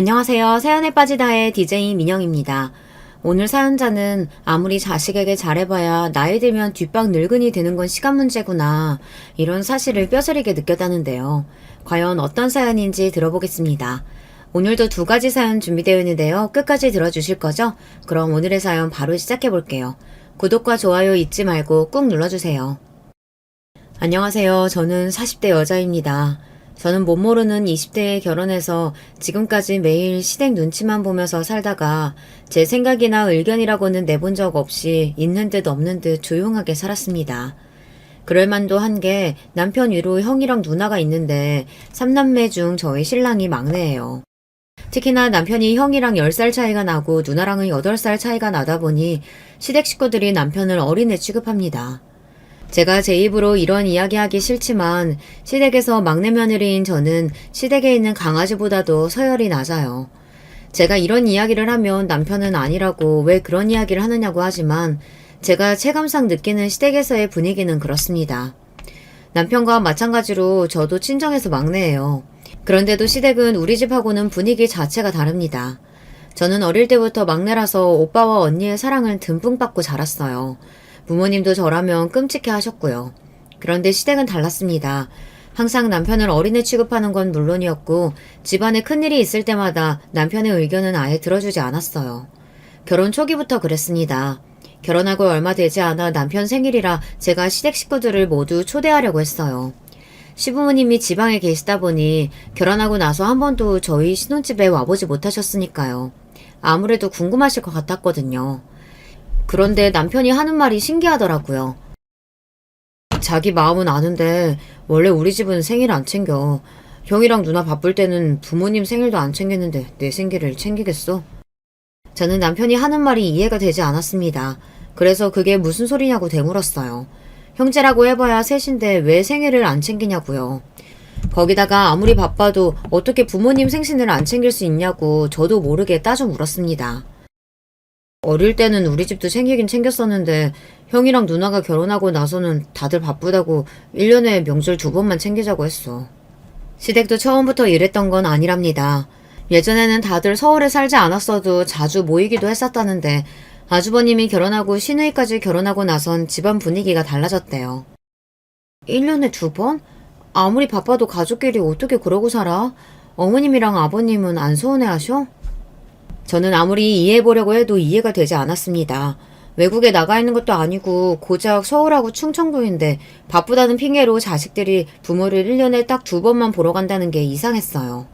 안녕하세요. 사연에 빠지다의 DJ 민영입니다. 오늘 사연자는 아무리 자식에게 잘해봐야 나이 들면 뒷방 늙은이 되는 건 시간 문제구나. 이런 사실을 뼈저리게 느꼈다는데요. 과연 어떤 사연인지 들어보겠습니다. 오늘도 두 가지 사연 준비되어 있는데요. 끝까지 들어주실 거죠? 그럼 오늘의 사연 바로 시작해 볼게요. 구독과 좋아요 잊지 말고 꾹 눌러주세요. 안녕하세요. 저는 40대 여자입니다. 저는 못 모르는 20대에 결혼해서 지금까지 매일 시댁 눈치만 보면서 살다가 제 생각이나 의견이라고는 내본 적 없이 있는 듯 없는 듯 조용하게 살았습니다. 그럴만도 한 게 남편 위로 형이랑 누나가 있는데 3남매 중 저희 신랑이 막내예요. 특히나 남편이 형이랑 10살 차이가 나고 누나랑은 8살 차이가 나다 보니 시댁 식구들이 남편을 어린애 취급합니다. 제가 제 입으로 이런 이야기하기 싫지만 시댁에서 막내 며느리인 저는 시댁에 있는 강아지보다도 서열이 낮아요. 제가 이런 이야기를 하면 남편은 아니라고 왜 그런 이야기를 하느냐고 하지만 제가 체감상 느끼는 시댁에서의 분위기는 그렇습니다. 남편과 마찬가지로 저도 친정에서 막내예요. 그런데도 시댁은 우리 집하고는 분위기 자체가 다릅니다. 저는 어릴 때부터 막내라서 오빠와 언니의 사랑을 듬뿍 받고 자랐어요. 부모님도 저라면 끔찍해 하셨고요. 그런데 시댁은 달랐습니다. 항상 남편을 어린애 취급하는 건 물론이었고 집안에 큰일이 있을 때마다 남편의 의견은 아예 들어주지 않았어요. 결혼 초기부터 그랬습니다. 결혼하고 얼마 되지 않아 남편 생일이라 제가 시댁 식구들을 모두 초대하려고 했어요. 시부모님이 지방에 계시다 보니 결혼하고 나서 한 번도 저희 신혼집에 와보지 못하셨으니까요. 아무래도 궁금하실 것 같았거든요. 그런데 남편이 하는 말이 신기하더라고요. 자기 마음은 아는데 원래 우리 집은 생일 안 챙겨. 형이랑 누나 바쁠 때는 부모님 생일도 안 챙겼는데 내 생일을 챙기겠어? 저는 남편이 하는 말이 이해가 되지 않았습니다. 그래서 그게 무슨 소리냐고 되물었어요. 형제라고 해봐야 셋인데 왜 생일을 안 챙기냐고요. 거기다가 아무리 바빠도 어떻게 부모님 생신을 안 챙길 수 있냐고 저도 모르게 따져 물었습니다. 어릴 때는 우리 집도 챙기긴 챙겼었는데 형이랑 누나가 결혼하고 나서는 다들 바쁘다고 1년에 명절 2번만 챙기자고 했어. 시댁도 처음부터 이랬던 건 아니랍니다. 예전에는 다들 서울에 살지 않았어도 자주 모이기도 했었다는데 아주버님이 결혼하고 시누이까지 결혼하고 나선 집안 분위기가 달라졌대요. 1년에 2번? 아무리 바빠도 가족끼리 어떻게 그러고 살아? 어머님이랑 아버님은 안 서운해하셔? 저는 아무리 이해해보려고 해도 이해가 되지 않았습니다. 외국에 나가 있는 것도 아니고 고작 서울하고 충청도인데 바쁘다는 핑계로 자식들이 부모를 1년에 딱 2번만 보러 간다는 게 이상했어요.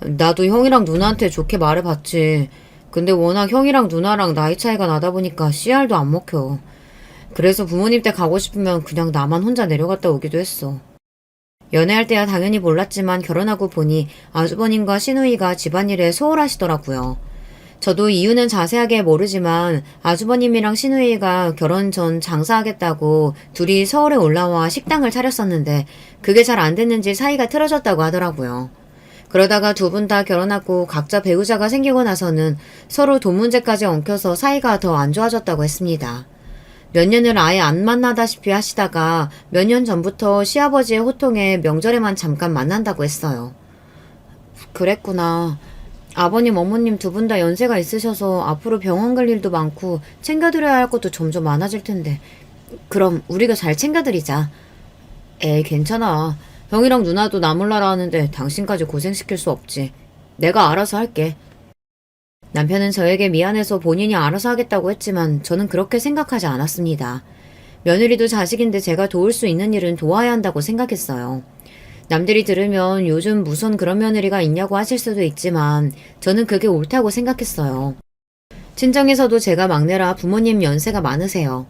나도 형이랑 누나한테 좋게 말해봤지. 근데 워낙 형이랑 누나랑 나이 차이가 나다 보니까 씨알도 안 먹혀. 그래서 부모님 댁 가고 싶으면 그냥 나만 혼자 내려갔다 오기도 했어. 연애할 때야 당연히 몰랐지만 결혼하고 보니 아주버님과 시누이가 집안일에 소홀하시더라고요. 저도 이유는 자세하게 모르지만 아주버님이랑 시누이가 결혼 전 장사하겠다고 둘이 서울에 올라와 식당을 차렸었는데 그게 잘 안 됐는지 사이가 틀어졌다고 하더라고요. 그러다가 두 분 다 결혼하고 각자 배우자가 생기고 나서는 서로 돈 문제까지 엉켜서 사이가 더 안 좋아졌다고 했습니다. 몇 년을 아예 안 만나다시피 하시다가 몇 년 전부터 시아버지의 호통에 명절에만 잠깐 만난다고 했어요. 그랬구나. 아버님, 어머님 두 분 다 연세가 있으셔서 앞으로 병원 갈 일도 많고 챙겨드려야 할 것도 점점 많아질 텐데 그럼 우리가 잘 챙겨드리자. 에이, 괜찮아. 형이랑 누나도 나 몰라라 하는데 당신까지 고생시킬 수 없지. 내가 알아서 할게. 남편은 저에게 미안해서 본인이 알아서 하겠다고 했지만 저는 그렇게 생각하지 않았습니다. 며느리도 자식인데 제가 도울 수 있는 일은 도와야 한다고 생각했어요. 남들이 들으면 요즘 무슨 그런 며느리가 있냐고 하실 수도 있지만 저는 그게 옳다고 생각했어요. 친정에서도 제가 막내라 부모님 연세가 많으세요.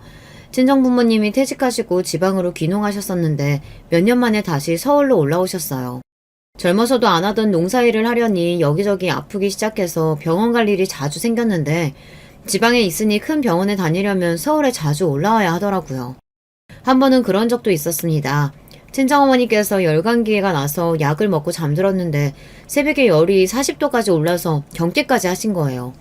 친정 부모님이 퇴직하시고 지방으로 귀농하셨었는데 몇 년 만에 다시 서울로 올라오셨어요. 젊어서도 안 하던 농사일을 하려니 여기저기 아프기 시작해서 병원 갈 일이 자주 생겼는데 지방에 있으니 큰 병원에 다니려면 서울에 자주 올라와야 하더라고요. 한 번은 그런 적도 있었습니다. 친정어머니께서 열감기가 나서 약을 먹고 잠들었는데 새벽에 열이 40도까지 올라서 경기까지 하신 거예요.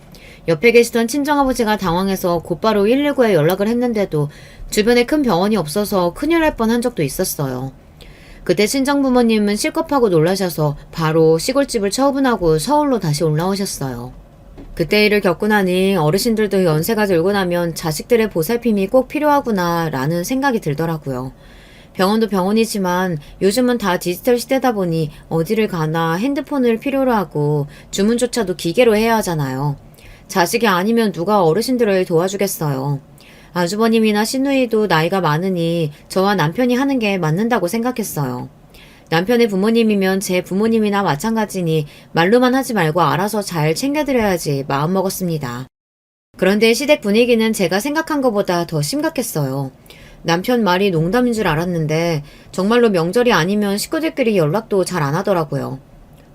옆에 계시던 친정아버지가 당황해서 곧바로 119에 연락을 했는데도 주변에 큰 병원이 없어서 큰일 날 뻔한 적도 있었어요. 그때 친정부모님은 실컷하고 놀라셔서 바로 시골집을 처분하고 서울로 다시 올라오셨어요. 그때 일을 겪고 나니 어르신들도 연세가 들고 나면 자식들의 보살핌이 꼭 필요하구나 라는 생각이 들더라고요. 병원도 병원이지만 요즘은 다 디지털 시대다 보니 어디를 가나 핸드폰을 필요로 하고 주문조차도 기계로 해야 하잖아요. 자식이 아니면 누가 어르신들을 도와주겠어요. 아주버님이나 시누이도 나이가 많으니 저와 남편이 하는 게 맞는다고 생각했어요. 남편의 부모님이면 제 부모님이나 마찬가지니 말로만 하지 말고 알아서 잘 챙겨드려야지 마음먹었습니다. 그런데 시댁 분위기는 제가 생각한 것보다 더 심각했어요. 남편 말이 농담인 줄 알았는데 정말로 명절이 아니면 식구들끼리 연락도 잘 안 하더라고요.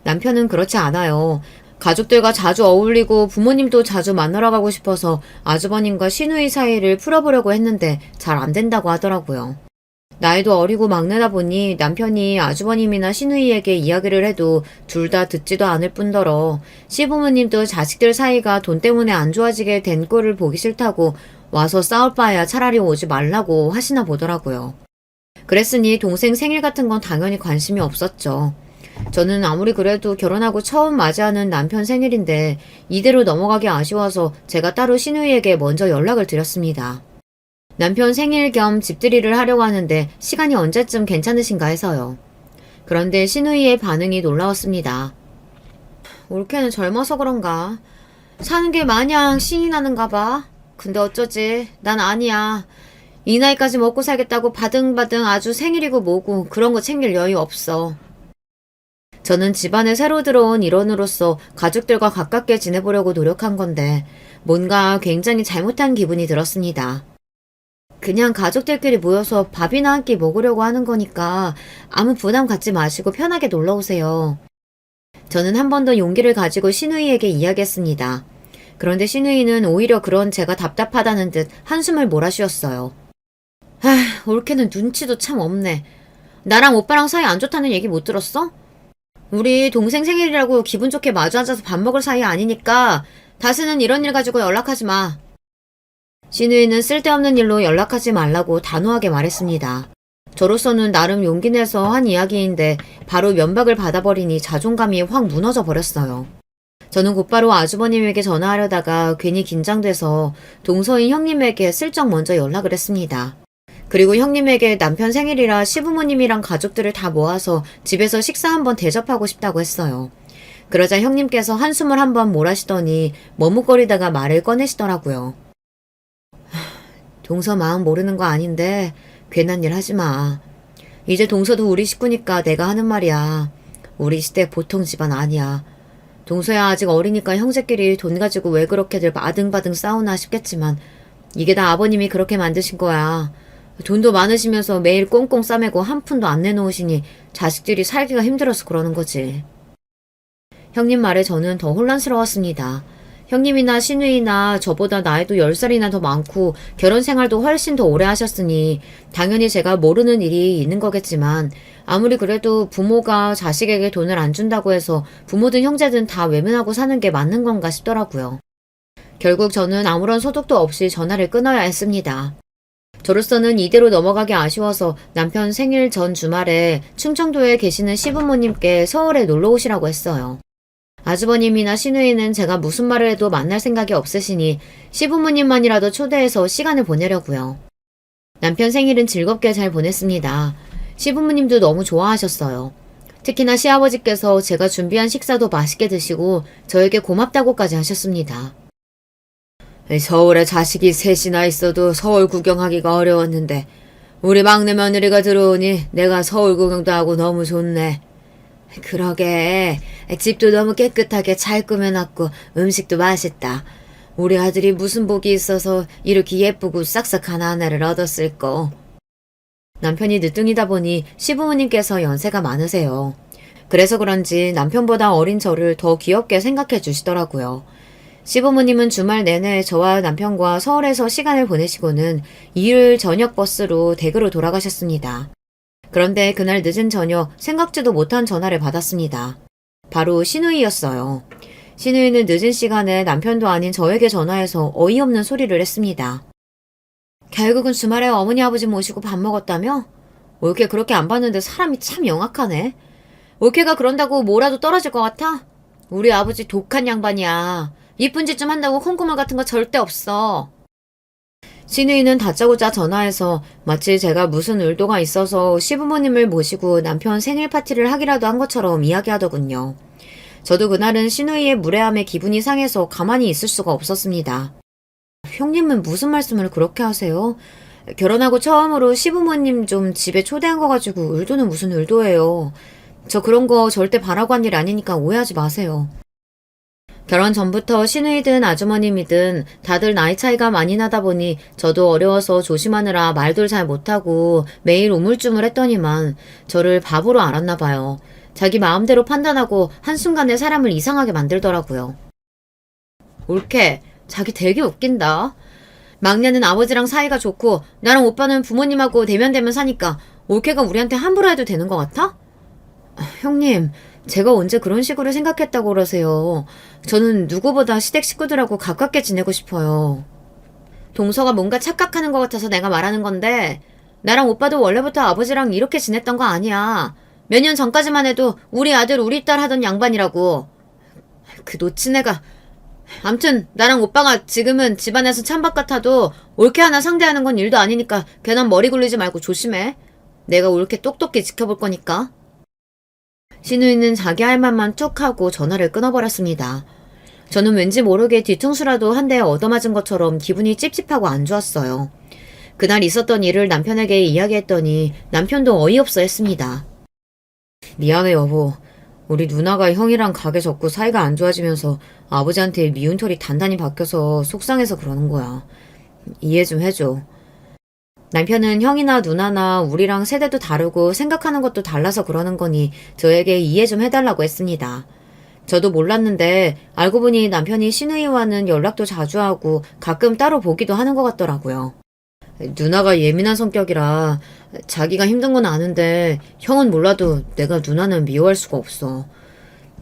남편은 그렇지 않아요. 가족들과 자주 어울리고 부모님도 자주 만나러 가고 싶어서 아주버님과 시누이 사이를 풀어보려고 했는데 잘 안 된다고 하더라고요. 나이도 어리고 막내다 보니 남편이 아주버님이나 시누이에게 이야기를 해도 둘 다 듣지도 않을 뿐더러 시부모님도 자식들 사이가 돈 때문에 안 좋아지게 된 꼴을 보기 싫다고 와서 싸울 바에야 차라리 오지 말라고 하시나 보더라고요. 그랬으니 동생 생일 같은 건 당연히 관심이 없었죠. 저는 아무리 그래도 결혼하고 처음 맞이하는 남편 생일인데 이대로 넘어가기 아쉬워서 제가 따로 시누이에게 먼저 연락을 드렸습니다. 남편 생일 겸 집들이를 하려고 하는데 시간이 언제쯤 괜찮으신가 해서요. 그런데 시누이의 반응이 놀라웠습니다. 올케는 젊어서 그런가? 사는 게 마냥 신이 나는가 봐. 근데 어쩌지? 난 아니야. 이 나이까지 먹고 살겠다고 바등바등 아주 생일이고 뭐고 그런 거 챙길 여유 없어. 저는 집안에 새로 들어온 일원으로서 가족들과 가깝게 지내보려고 노력한 건데 뭔가 굉장히 잘못한 기분이 들었습니다. 그냥 가족들끼리 모여서 밥이나 한 끼 먹으려고 하는 거니까 아무 부담 갖지 마시고 편하게 놀러 오세요. 저는 한 번 더 용기를 가지고 시누이에게 이야기했습니다. 그런데 시누이는 오히려 그런 제가 답답하다는 듯 한숨을 몰아쉬었어요. 올케는 눈치도 참 없네. 나랑 오빠랑 사이 안 좋다는 얘기 못 들었어? 우리 동생 생일이라고 기분 좋게 마주 앉아서 밥 먹을 사이 아니니까 다시는 이런 일 가지고 연락하지 마. 시누이는 쓸데없는 일로 연락하지 말라고 단호하게 말했습니다. 저로서는 나름 용기 내서 한 이야기인데 바로 면박을 받아버리니 자존감이 확 무너져 버렸어요. 저는 곧바로 아주버님에게 전화하려다가 괜히 긴장돼서 동서인 형님에게 슬쩍 먼저 연락을 했습니다. 그리고 형님에게 남편 생일이라 시부모님이랑 가족들을 다 모아서 집에서 식사 한번 대접하고 싶다고 했어요. 그러자 형님께서 한숨을 한번 몰아쉬더니 머뭇거리다가 말을 꺼내시더라고요. 동서 마음 모르는 거 아닌데 괜한 일 하지 마. 이제 동서도 우리 식구니까 내가 하는 말이야. 우리 시댁 보통 집안 아니야. 동서야 아직 어리니까 형제끼리 돈 가지고 왜 그렇게들 바등바등 싸우나 싶겠지만 이게 다 아버님이 그렇게 만드신 거야. 돈도 많으시면서 매일 꽁꽁 싸매고 한 푼도 안 내놓으시니 자식들이 살기가 힘들어서 그러는 거지. 형님 말에 저는 더 혼란스러웠습니다. 형님이나 시누이나 저보다 나이도 10살이나 더 많고 결혼 생활도 훨씬 더 오래 하셨으니 당연히 제가 모르는 일이 있는 거겠지만 아무리 그래도 부모가 자식에게 돈을 안 준다고 해서 부모든 형제든 다 외면하고 사는 게 맞는 건가 싶더라고요. 결국 저는 아무런 소득도 없이 전화를 끊어야 했습니다. 저로서는 이대로 넘어가기 아쉬워서 남편 생일 전 주말에 충청도에 계시는 시부모님께 서울에 놀러 오시라고 했어요. 아주버님이나 시누이는 제가 무슨 말을 해도 만날 생각이 없으시니 시부모님만이라도 초대해서 시간을 보내려고요. 남편 생일은 즐겁게 잘 보냈습니다. 시부모님도 너무 좋아하셨어요. 특히나 시아버지께서 제가 준비한 식사도 맛있게 드시고 저에게 고맙다고까지 하셨습니다. 서울에 자식이 셋이나 있어도 서울 구경하기가 어려웠는데 우리 막내 며느리가 들어오니 내가 서울 구경도 하고 너무 좋네. 그러게 집도 너무 깨끗하게 잘 꾸며놨고 음식도 맛있다. 우리 아들이 무슨 복이 있어서 이렇게 예쁘고 싹싹한 아내를 얻었을꼬. 남편이 늦둥이다 보니 시부모님께서 연세가 많으세요. 그래서 그런지 남편보다 어린 저를 더 귀엽게 생각해 주시더라고요. 시부모님은 주말 내내 저와 남편과 서울에서 시간을 보내시고는 일요일 저녁 버스로 댁으로 돌아가셨습니다. 그런데 그날 늦은 저녁 생각지도 못한 전화를 받았습니다. 바로 시누이였어요. 시누이는 늦은 시간에 남편도 아닌 저에게 전화해서 어이없는 소리를 했습니다. 결국은 주말에 어머니 아버지 모시고 밥 먹었다며? 올케 그렇게 안 봤는데 사람이 참 영악하네. 올케가 그런다고 뭐라도 떨어질 것 같아? 우리 아버지 독한 양반이야. 이쁜 짓 좀 한다고 콩고물 같은 거 절대 없어. 신우이는 다짜고짜 전화해서 마치 제가 무슨 의도가 있어서 시부모님을 모시고 남편 생일 파티를 하기라도 한 것처럼 이야기하더군요. 저도 그날은 신우이의 무례함에 기분이 상해서 가만히 있을 수가 없었습니다. 형님은 무슨 말씀을 그렇게 하세요? 결혼하고 처음으로 시부모님 좀 집에 초대한 거 가지고 의도는 무슨 의도예요. 저 그런 거 절대 바라고 한 일 아니니까 오해하지 마세요. 결혼 전부터 시누이든 아주머님이든 다들 나이 차이가 많이 나다 보니 저도 어려워서 조심하느라 말도 잘 못하고 매일 우물쭈물했더니만 저를 바보로 알았나 봐요. 자기 마음대로 판단하고 한순간에 사람을 이상하게 만들더라고요. 올케, 자기 되게 웃긴다. 막내는 아버지랑 사이가 좋고 나랑 오빠는 부모님하고 대면대면 사니까 올케가 우리한테 함부로 해도 되는 것 같아? 형님, 제가 언제 그런 식으로 생각했다고 그러세요. 저는 누구보다 시댁 식구들하고 가깝게 지내고 싶어요. 동서가 뭔가 착각하는 것 같아서 내가 말하는 건데 나랑 오빠도 원래부터 아버지랑 이렇게 지냈던 거 아니야. 몇 년 전까지만 해도 우리 아들 우리 딸 하던 양반이라고. 그 놓친 애가. 암튼 나랑 오빠가 지금은 집안에서 찬밥 같아도 올케 하나 상대하는 건 일도 아니니까 괜한 머리 굴리지 말고 조심해. 내가 올케 똑똑히 지켜볼 거니까. 신우이는 자기 할 말만 툭 하고 전화를 끊어버렸습니다. 저는 왠지 모르게 뒤통수라도 한 대 얻어맞은 것처럼 기분이 찝찝하고 안 좋았어요. 그날 있었던 일을 남편에게 이야기했더니 남편도 어이없어 했습니다. 미안해 여보. 우리 누나가 형이랑 가게 접고 사이가 안 좋아지면서 아버지한테 미운 털이 단단히 박혀서 속상해서 그러는 거야. 이해 좀 해줘. 남편은 형이나 누나나 우리랑 세대도 다르고 생각하는 것도 달라서 그러는 거니 저에게 이해 좀 해달라고 했습니다. 저도 몰랐는데 알고 보니 남편이 시누이와는 연락도 자주 하고 가끔 따로 보기도 하는 것 같더라고요. 누나가 예민한 성격이라 자기가 힘든 건 아는데 형은 몰라도 내가 누나는 미워할 수가 없어.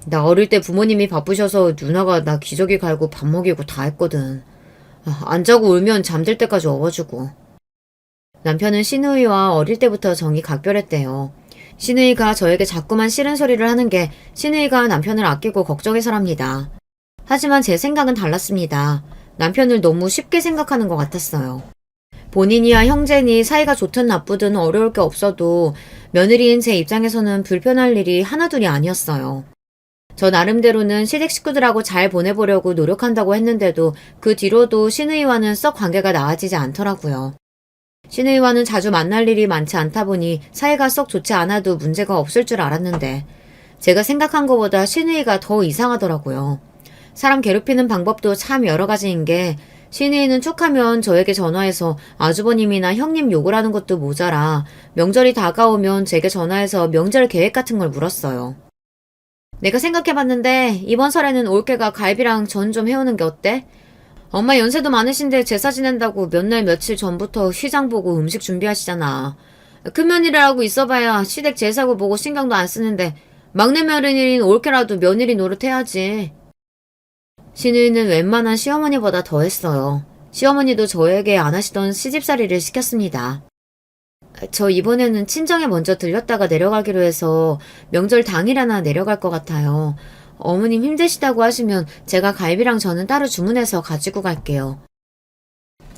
나 어릴 때 부모님이 바쁘셔서 누나가 나 기저귀 갈고 밥 먹이고 다 했거든. 안 자고 울면 잠들 때까지 업어주고. 남편은 시누이와 어릴 때부터 정이 각별했대요. 시누이가 저에게 자꾸만 싫은 소리를 하는 게 시누이가 남편을 아끼고 걱정해서랍니다. 하지만 제 생각은 달랐습니다. 남편을 너무 쉽게 생각하는 것 같았어요. 본인이야 형제니 사이가 좋든 나쁘든 어려울 게 없어도 며느리인 제 입장에서는 불편할 일이 하나둘이 아니었어요. 저 나름대로는 시댁 식구들하고 잘 보내보려고 노력한다고 했는데도 그 뒤로도 시누이와는 썩 관계가 나아지지 않더라고요. 시누이와는 자주 만날 일이 많지 않다 보니 사이가 썩 좋지 않아도 문제가 없을 줄 알았는데 제가 생각한 것보다 시누이가 더 이상하더라고요. 사람 괴롭히는 방법도 참 여러 가지인 게 시누이는 툭하면 저에게 전화해서 아주버님이나 형님 욕을 하는 것도 모자라 명절이 다가오면 제게 전화해서 명절 계획 같은 걸 물었어요. 내가 생각해봤는데 이번 설에는 올케가 갈비랑 전 좀 해오는 게 어때? 엄마 연세도 많으신데 제사 지낸다고 몇 날 며칠 전부터 휘장 보고 음식 준비하시잖아. 큰 며느리라고 있어봐야 시댁 제사고 보고 신경도 안 쓰는데 막내 며느리인 올케라도 며느리 노릇해야지. 시누이는 웬만한 시어머니보다 더 했어요. 시어머니도 저에게 안 하시던 시집살이를 시켰습니다. 저 이번에는 친정에 먼저 들렸다가 내려가기로 해서 명절 당일이나 내려갈 것 같아요. 어머님 힘드시다고 하시면 제가 갈비랑 저는 따로 주문해서 가지고 갈게요.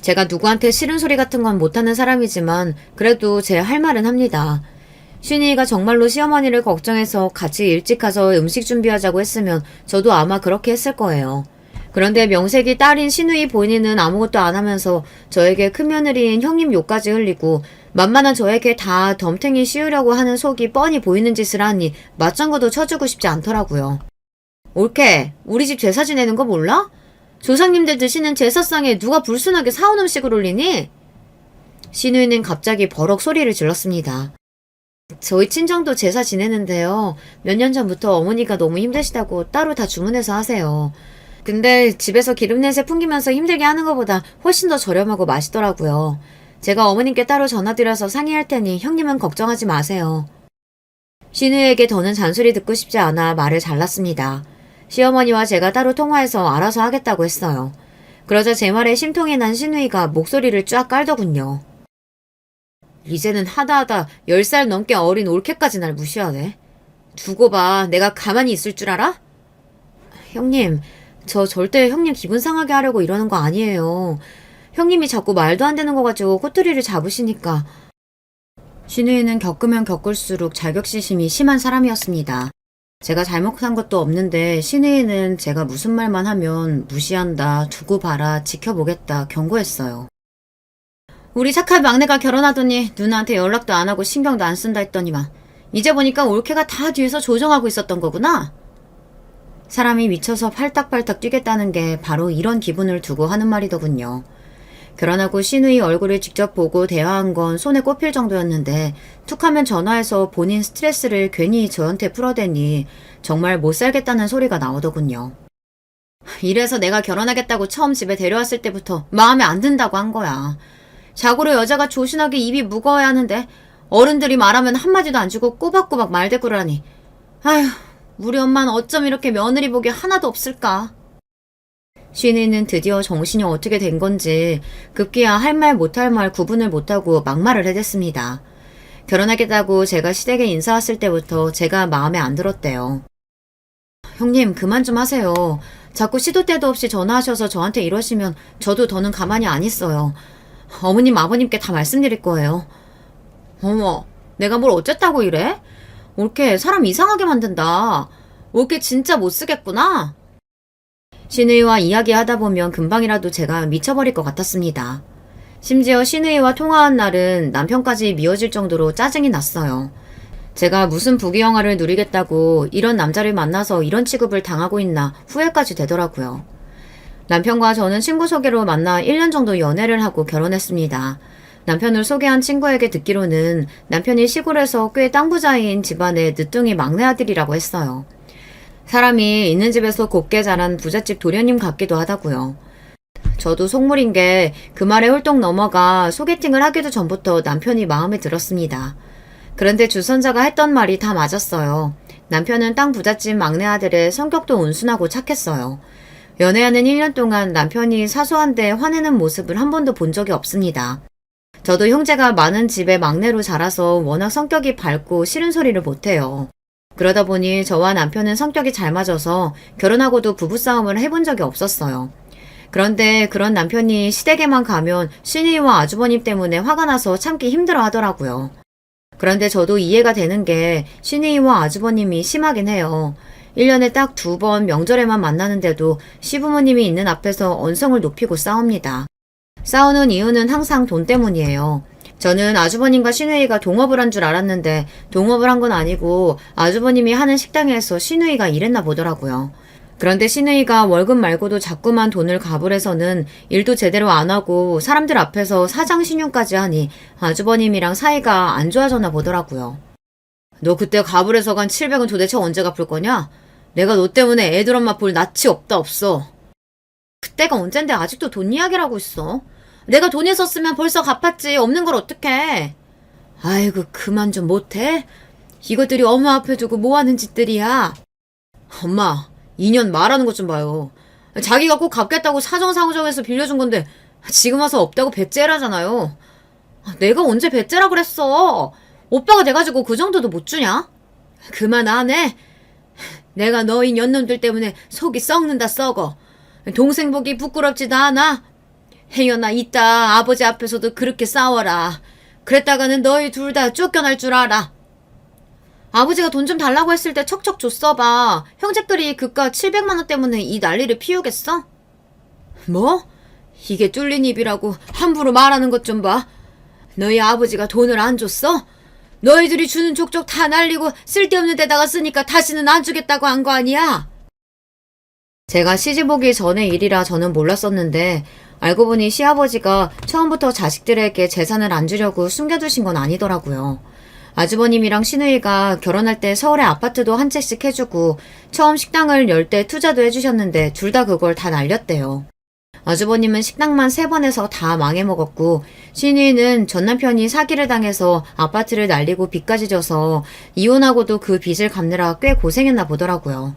제가 누구한테 싫은 소리 같은 건 못하는 사람이지만 그래도 제 할 말은 합니다. 슈니가 정말로 시어머니를 걱정해서 같이 일찍 가서 음식 준비하자고 했으면 저도 아마 그렇게 했을 거예요. 그런데 명색이 딸인 시누이 본인은 아무것도 안 하면서 저에게 큰며느리인 형님 욕까지 흘리고 만만한 저에게 다 덤탱이 씌우려고 하는 속이 뻔히 보이는 짓을 하니 맞장구도 쳐주고 싶지 않더라고요. 올케, 우리 집 제사 지내는 거 몰라? 조상님들 드시는 제사상에 누가 불순하게 사온 음식을 올리니? 시누이는 갑자기 버럭 소리를 질렀습니다. 저희 친정도 제사 지내는데요. 몇 년 전부터 어머니가 너무 힘드시다고 따로 다 주문해서 하세요. 근데 집에서 기름냄새 풍기면서 힘들게 하는 것보다 훨씬 더 저렴하고 맛있더라고요. 제가 어머님께 따로 전화드려서 상의할 테니 형님은 걱정하지 마세요. 시누이에게 더는 잔소리 듣고 싶지 않아 말을 잘랐습니다. 시어머니와 제가 따로 통화해서 알아서 하겠다고 했어요. 그러자 제 말에 심통이 난 시누이가 목소리를 쫙 깔더군요. 이제는 하다하다 10살 넘게 어린 올케까지 날 무시하네. 두고 봐. 내가 가만히 있을 줄 알아? 형님, 저 절대 형님 기분 상하게 하려고 이러는 거 아니에요. 형님이 자꾸 말도 안 되는 거 가지고 꼬투리를 잡으시니까. 신우이는 겪으면 겪을수록 자격지심이 심한 사람이었습니다. 제가 잘못한 것도 없는데 신우이는 제가 무슨 말만 하면 무시한다, 두고 봐라, 지켜보겠다 경고했어요. 우리 착한 막내가 결혼하더니 누나한테 연락도 안 하고 신경도 안 쓴다 했더니만 이제 보니까 올케가 다 뒤에서 조정하고 있었던 거구나. 사람이 미쳐서 팔딱팔딱 뛰겠다는 게 바로 이런 기분을 두고 하는 말이더군요. 결혼하고 신우이 얼굴을 직접 보고 대화한 건 손에 꼽힐 정도였는데 툭하면 전화해서 본인 스트레스를 괜히 저한테 풀어대니 정말 못 살겠다는 소리가 나오더군요. 이래서 내가 결혼하겠다고 처음 집에 데려왔을 때부터 마음에 안 든다고 한 거야. 자고로 여자가 조신하게 입이 무거워야 하는데 어른들이 말하면 한마디도 안 주고 꼬박꼬박 말대꾸를 하니 아휴, 우리 엄마는 어쩜 이렇게 며느리 복이 하나도 없을까. 신이는 드디어 정신이 어떻게 된 건지 급기야 할 말 못할 말 구분을 못하고 막말을 해댔습니다. 결혼하겠다고 제가 시댁에 인사 왔을 때부터 제가 마음에 안 들었대요. 형님 그만 좀 하세요. 자꾸 시도 때도 없이 전화하셔서 저한테 이러시면 저도 더는 가만히 안 있어요. 어머님 아버님께 다 말씀드릴 거예요. 어머, 내가 뭘 어쨌다고 이래? 올케 사람 이상하게 만든다. 올케 진짜 못 쓰겠구나. 신우이와 이야기하다 보면 금방이라도 제가 미쳐버릴 것 같았습니다. 심지어 신우이와 통화한 날은 남편까지 미워질 정도로 짜증이 났어요. 제가 무슨 부귀영화를 누리겠다고 이런 남자를 만나서 이런 취급을 당하고 있나 후회까지 되더라고요. 남편과 저는 친구 소개로 만나 1년 정도 연애를 하고 결혼했습니다. 남편을 소개한 친구에게 듣기로는 남편이 시골에서 꽤 땅부자인 집안의 늦둥이 막내 아들이라고 했어요. 사람이 있는 집에서 곱게 자란 부잣집 도련님 같기도 하다고요. 저도 속물인 게 그 말에 홀떡 넘어가 소개팅을 하기도 전부터 남편이 마음에 들었습니다. 그런데 주선자가 했던 말이 다 맞았어요. 남편은 땅 부잣집 막내 아들의 성격도 온순하고 착했어요. 연애하는 1년 동안 남편이 사소한데 화내는 모습을 한 번도 본 적이 없습니다. 저도 형제가 많은 집의 막내로 자라서 워낙 성격이 밝고 싫은 소리를 못해요. 그러다 보니 저와 남편은 성격이 잘 맞아서 결혼하고도 부부싸움을 해본 적이 없었어요. 그런데 그런 남편이 시댁에만 가면 신우이와 아주버님 때문에 화가 나서 참기 힘들어 하더라고요. 그런데 저도 이해가 되는 게 신우이와 아주버님이 심하긴 해요. 1년에 딱 2번 명절에만 만나는데도 시부모님이 있는 앞에서 언성을 높이고 싸웁니다. 싸우는 이유는 항상 돈 때문이에요. 저는 아주버님과 신우이가 동업을 한 줄 알았는데 동업을 한 건 아니고 아주버님이 하는 식당에서 신우이가 일했나 보더라고요. 그런데 신우이가 월급 말고도 자꾸만 돈을 가불해서는 일도 제대로 안 하고 사람들 앞에서 사장 신용까지 하니 아주버님이랑 사이가 안 좋아졌나 보더라고요. 너 그때 가불해서 간 700은 도대체 언제 갚을 거냐? 내가 너 때문에 애들 엄마 볼 낯이 없다 없어. 그때가 언젠데 아직도 돈 이야기를 하고 있어. 내가 돈 있었으면 벌써 갚았지. 없는 걸 어떡해. 아이고 그만 좀 못해? 이것들이 엄마 앞에 두고 뭐하는 짓들이야. 엄마 2년 말하는 것 좀 봐요. 자기가 꼭 갚겠다고 사정사정해서 빌려준 건데 지금 와서 없다고 배째라잖아요. 내가 언제 배째라 그랬어. 오빠가 돼가지고 그 정도도 못 주냐? 그만 안 해. 내가 너희 년놈들 때문에 속이 썩는다 썩어. 동생 보기 부끄럽지도 않아? 혜연아 이따 아버지 앞에서도 그렇게 싸워라. 그랬다가는 너희 둘 다 쫓겨날 줄 알아. 아버지가 돈 좀 달라고 했을 때 척척 줬어 봐. 형제들이 그깟 700만 원 때문에 이 난리를 피우겠어? 뭐? 이게 뚫린 입이라고 함부로 말하는 것 좀 봐. 너희 아버지가 돈을 안 줬어? 너희들이 주는 족족 다 날리고 쓸데없는 데다가 쓰니까 다시는 안 주겠다고 한 거 아니야? 제가 시집 오기 전의 일이라 저는 몰랐었는데 알고 보니 시아버지가 처음부터 자식들에게 재산을 안 주려고 숨겨두신 건 아니더라고요. 아주버님이랑 시누이가 결혼할 때 서울에 아파트도 한 채씩 해주고 처음 식당을 열 때 투자도 해주셨는데 둘 다 그걸 다 날렸대요. 아주버님은 식당만 3번 해서 다 망해먹었고 시누이는 전 남편이 사기를 당해서 아파트를 날리고 빚까지 져서 이혼하고도 그 빚을 갚느라 꽤 고생했나 보더라고요.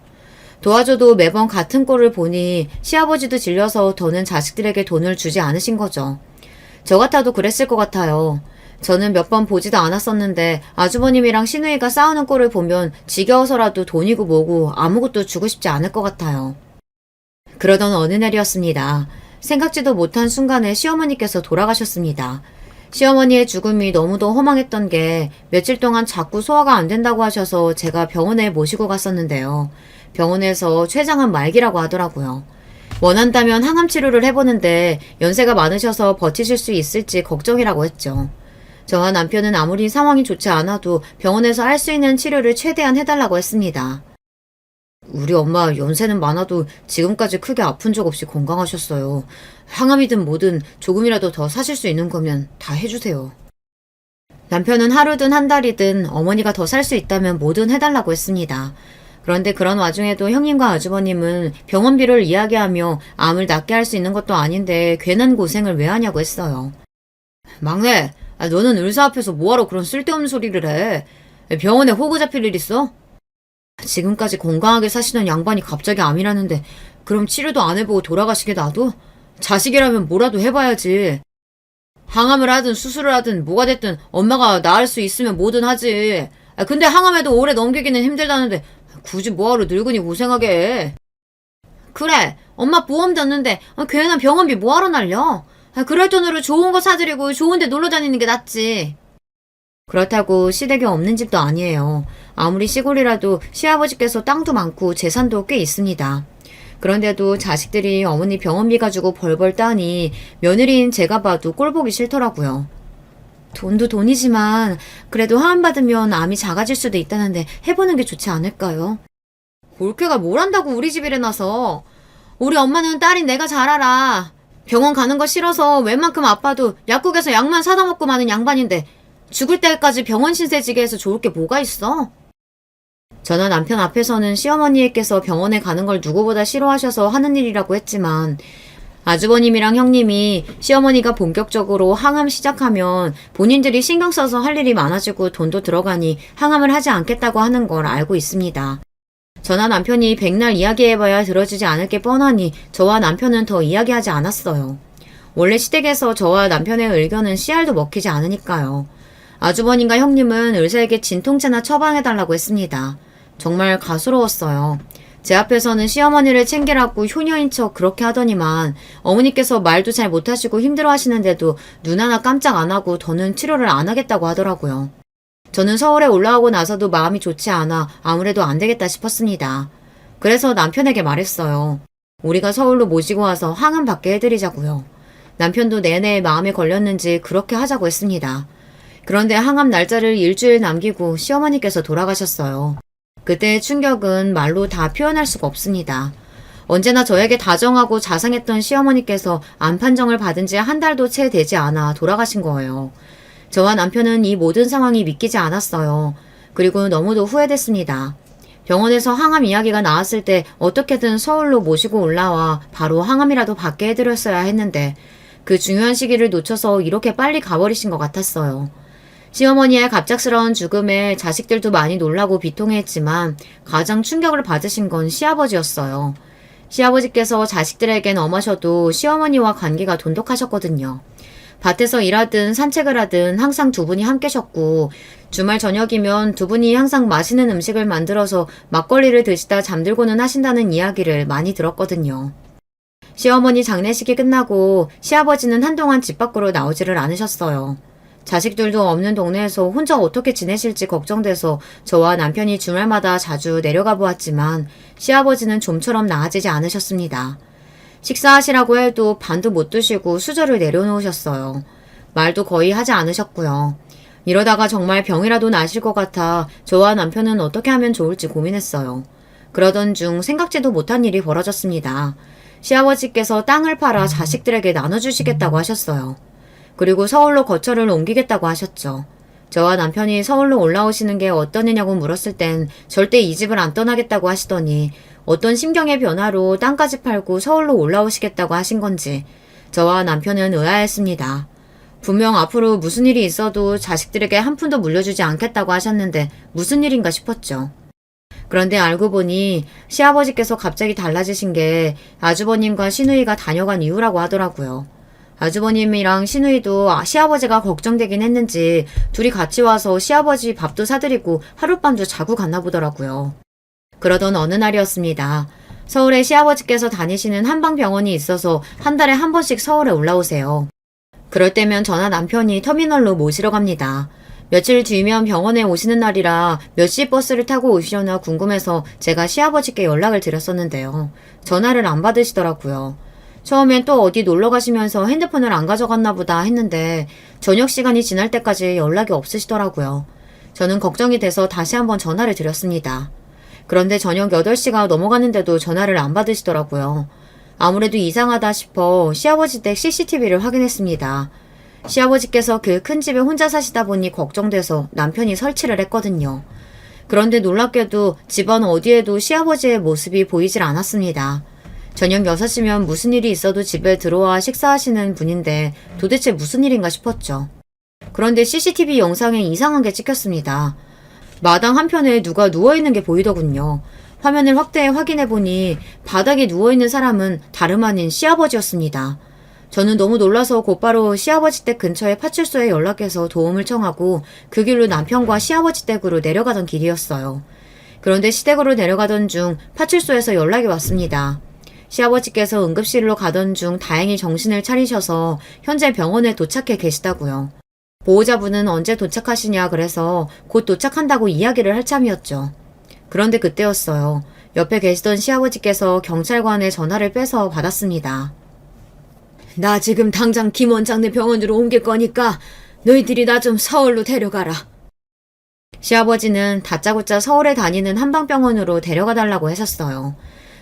도와줘도 매번 같은 꼴을 보니 시아버지도 질려서 더는 자식들에게 돈을 주지 않으신 거죠. 저 같아도 그랬을 것 같아요. 저는 몇 번 보지도 않았었는데 아주버님이랑 시누이가 싸우는 꼴을 보면 지겨워서라도 돈이고 뭐고 아무것도 주고 싶지 않을 것 같아요. 그러던 어느 날이었습니다. 생각지도 못한 순간에 시어머니께서 돌아가셨습니다. 시어머니의 죽음이 너무도 허망했던 게 며칠 동안 자꾸 소화가 안 된다고 하셔서 제가 병원에 모시고 갔었는데요. 병원에서 췌장암 말기라고 하더라고요. 원한다면 항암 치료를 해보는데 연세가 많으셔서 버티실 수 있을지 걱정이라고 했죠. 저와 남편은 아무리 상황이 좋지 않아도 병원에서 할 수 있는 치료를 최대한 해달라고 했습니다. 우리 엄마 연세는 많아도 지금까지 크게 아픈 적 없이 건강하셨어요. 항암이든 뭐든 조금이라도 더 사실 수 있는 거면 다 해주세요. 남편은 하루든 한 달이든 어머니가 더 살 수 있다면 뭐든 해달라고 했습니다. 그런데 그런 와중에도 형님과 아주버님은 병원비를 이야기하며 암을 낫게 할 수 있는 것도 아닌데 괜한 고생을 왜 하냐고 했어요. 막내, 너는 의사 앞에서 뭐하러 그런 쓸데없는 소리를 해? 병원에 호구 잡힐 일 있어? 지금까지 건강하게 사시던 양반이 갑자기 암이라는데 그럼 치료도 안 해보고 돌아가시게 놔둬? 자식이라면 뭐라도 해봐야지. 항암을 하든 수술을 하든 뭐가 됐든 엄마가 나을 수 있으면 뭐든 하지. 근데 항암해도 오래 넘기기는 힘들다는데 굳이 뭐하러 늙은이 고생하게 해. 그래, 엄마 보험 졌는데 괜한 병원비 뭐하러 날려? 그럴 돈으로 좋은 거 사드리고 좋은 데 놀러 다니는 게 낫지. 그렇다고 시댁이 없는 집도 아니에요. 아무리 시골이라도 시아버지께서 땅도 많고 재산도 꽤 있습니다. 그런데도 자식들이 어머니 병원비 가지고 벌벌 따니 며느리인 제가 봐도 꼴보기 싫더라고요. 돈도 돈이지만 그래도 하안 받으면 암이 작아질 수도 있다는데 해보는 게 좋지 않을까요? 올케가 뭘 한다고 우리 집 일에 나서. 우리 엄마는 딸인 내가 잘 알아. 병원 가는 거 싫어서 웬만큼 아파도 약국에서 약만 사다 먹고 마는 양반인데 죽을 때까지 병원 신세지게 해서 좋을 게 뭐가 있어? 저는 남편 앞에서는 시어머니께서 병원에 가는 걸 누구보다 싫어하셔서 하는 일이라고 했지만 아주버님이랑 형님이 시어머니가 본격적으로 항암 시작하면 본인들이 신경 써서 할 일이 많아지고 돈도 들어가니 항암을 하지 않겠다고 하는 걸 알고 있습니다. 저나 남편이 백날 이야기해봐야 들어주지 않을 게 뻔하니 저와 남편은 더 이야기하지 않았어요. 원래 시댁에서 저와 남편의 의견은 씨알도 먹히지 않으니까요. 아주버님과 형님은 의사에게 진통제나 처방해달라고 했습니다. 정말 가스러웠어요. 제 앞에서는 시어머니를 챙기라고 효녀인 척 그렇게 하더니만 어머니께서 말도 잘 못하시고 힘들어하시는데도 눈 하나 깜짝 안 하고 더는 치료를 안 하겠다고 하더라고요. 저는 서울에 올라오고 나서도 마음이 좋지 않아 아무래도 안 되겠다 싶었습니다. 그래서 남편에게 말했어요. 우리가 서울로 모시고 와서 항암 받게 해드리자고요. 남편도 내내 마음에 걸렸는지 그렇게 하자고 했습니다. 그런데 항암 날짜를 일주일 남기고 시어머니께서 돌아가셨어요. 그때의 충격은 말로 다 표현할 수가 없습니다. 언제나 저에게 다정하고 자상했던 시어머니께서 암 판정을 받은 지 한 달도 채 되지 않아 돌아가신 거예요. 저와 남편은 이 모든 상황이 믿기지 않았어요. 그리고 너무도 후회됐습니다. 병원에서 항암 이야기가 나왔을 때 어떻게든 서울로 모시고 올라와 바로 항암이라도 받게 해드렸어야 했는데 그 중요한 시기를 놓쳐서 이렇게 빨리 가버리신 것 같았어요. 시어머니의 갑작스러운 죽음에 자식들도 많이 놀라고 비통해했지만 가장 충격을 받으신 건 시아버지였어요. 시아버지께서 자식들에겐 엄하셔도 시어머니와 관계가 돈독하셨거든요. 밭에서 일하든 산책을 하든 항상 두 분이 함께 셨고 주말 저녁이면 두 분이 항상 맛있는 음식을 만들어서 막걸리를 드시다 잠들고는 하신다는 이야기를 많이 들었거든요. 시어머니 장례식이 끝나고 시아버지는 한동안 집 밖으로 나오지를 않으셨어요. 자식들도 없는 동네에서 혼자 어떻게 지내실지 걱정돼서 저와 남편이 주말마다 자주 내려가 보았지만 시아버지는 좀처럼 나아지지 않으셨습니다. 식사하시라고 해도 반도 못 드시고 수저를 내려놓으셨어요. 말도 거의 하지 않으셨고요. 이러다가 정말 병이라도 나실 것 같아 저와 남편은 어떻게 하면 좋을지 고민했어요. 그러던 중 생각지도 못한 일이 벌어졌습니다. 시아버지께서 땅을 팔아 자식들에게 나눠주시겠다고 하셨어요. 그리고 서울로 거처를 옮기겠다고 하셨죠. 저와 남편이 서울로 올라오시는 게 어떤 애냐고 물었을 땐 절대 이 집을 안 떠나겠다고 하시더니 어떤 심경의 변화로 땅까지 팔고 서울로 올라오시겠다고 하신 건지 저와 남편은 의아했습니다. 분명 앞으로 무슨 일이 있어도 자식들에게 한 푼도 물려주지 않겠다고 하셨는데 무슨 일인가 싶었죠. 그런데 알고 보니 시아버지께서 갑자기 달라지신 게 아주버님과 시누이가 다녀간 이유라고 하더라고요. 아주버님이랑 시누이도 시아버지가 걱정되긴 했는지 둘이 같이 와서 시아버지 밥도 사드리고 하룻밤도 자고 갔나 보더라고요. 그러던 어느 날이었습니다. 서울에 시아버지께서 다니시는 한방병원이 있어서 한 달에 한 번씩 서울에 올라오세요. 그럴 때면 저나 남편이 터미널로 모시러 갑니다. 며칠 뒤면 병원에 오시는 날이라 몇 시 버스를 타고 오시려나 궁금해서 제가 시아버지께 연락을 드렸었는데요. 전화를 안 받으시더라고요. 처음엔 또 어디 놀러 가시면서 핸드폰을 안 가져갔나 보다 했는데 저녁 시간이 지날 때까지 연락이 없으시더라고요. 저는 걱정이 돼서 다시 한번 전화를 드렸습니다. 그런데 저녁 8시가 넘어가는데도 전화를 안 받으시더라고요. 아무래도 이상하다 싶어 시아버지 댁 CCTV를 확인했습니다. 시아버지께서 그 큰 집에 혼자 사시다 보니 걱정돼서 남편이 설치를 했거든요. 그런데 놀랍게도 집안 어디에도 시아버지의 모습이 보이질 않았습니다. 저녁 6시면 무슨 일이 있어도 집에 들어와 식사하시는 분인데 도대체 무슨 일인가 싶었죠. 그런데 CCTV 영상에 이상한 게 찍혔습니다. 마당 한편에 누가 누워있는 게 보이더군요. 화면을 확대해 확인해보니 바닥에 누워있는 사람은 다름 아닌 시아버지였습니다. 저는 너무 놀라서 곧바로 시아버지 댁 근처의 파출소에 연락해서 도움을 청하고 그 길로 남편과 시아버지 댁으로 내려가던 길이었어요. 그런데 시댁으로 내려가던 중 파출소에서 연락이 왔습니다. 시아버지께서 응급실로 가던 중 다행히 정신을 차리셔서 현재 병원에 도착해 계시다고요. 보호자분은 언제 도착하시냐 그래서 곧 도착한다고 이야기를 할 참이었죠. 그런데 그때였어요. 옆에 계시던 시아버지께서 경찰관의 전화를 빼서 받았습니다. 나 지금 당장 김 원장네 병원으로 옮길 거니까 너희들이 나 좀 서울로 데려가라. 시아버지는 다짜고짜 서울에 다니는 한방병원으로 데려가 달라고 하셨어요.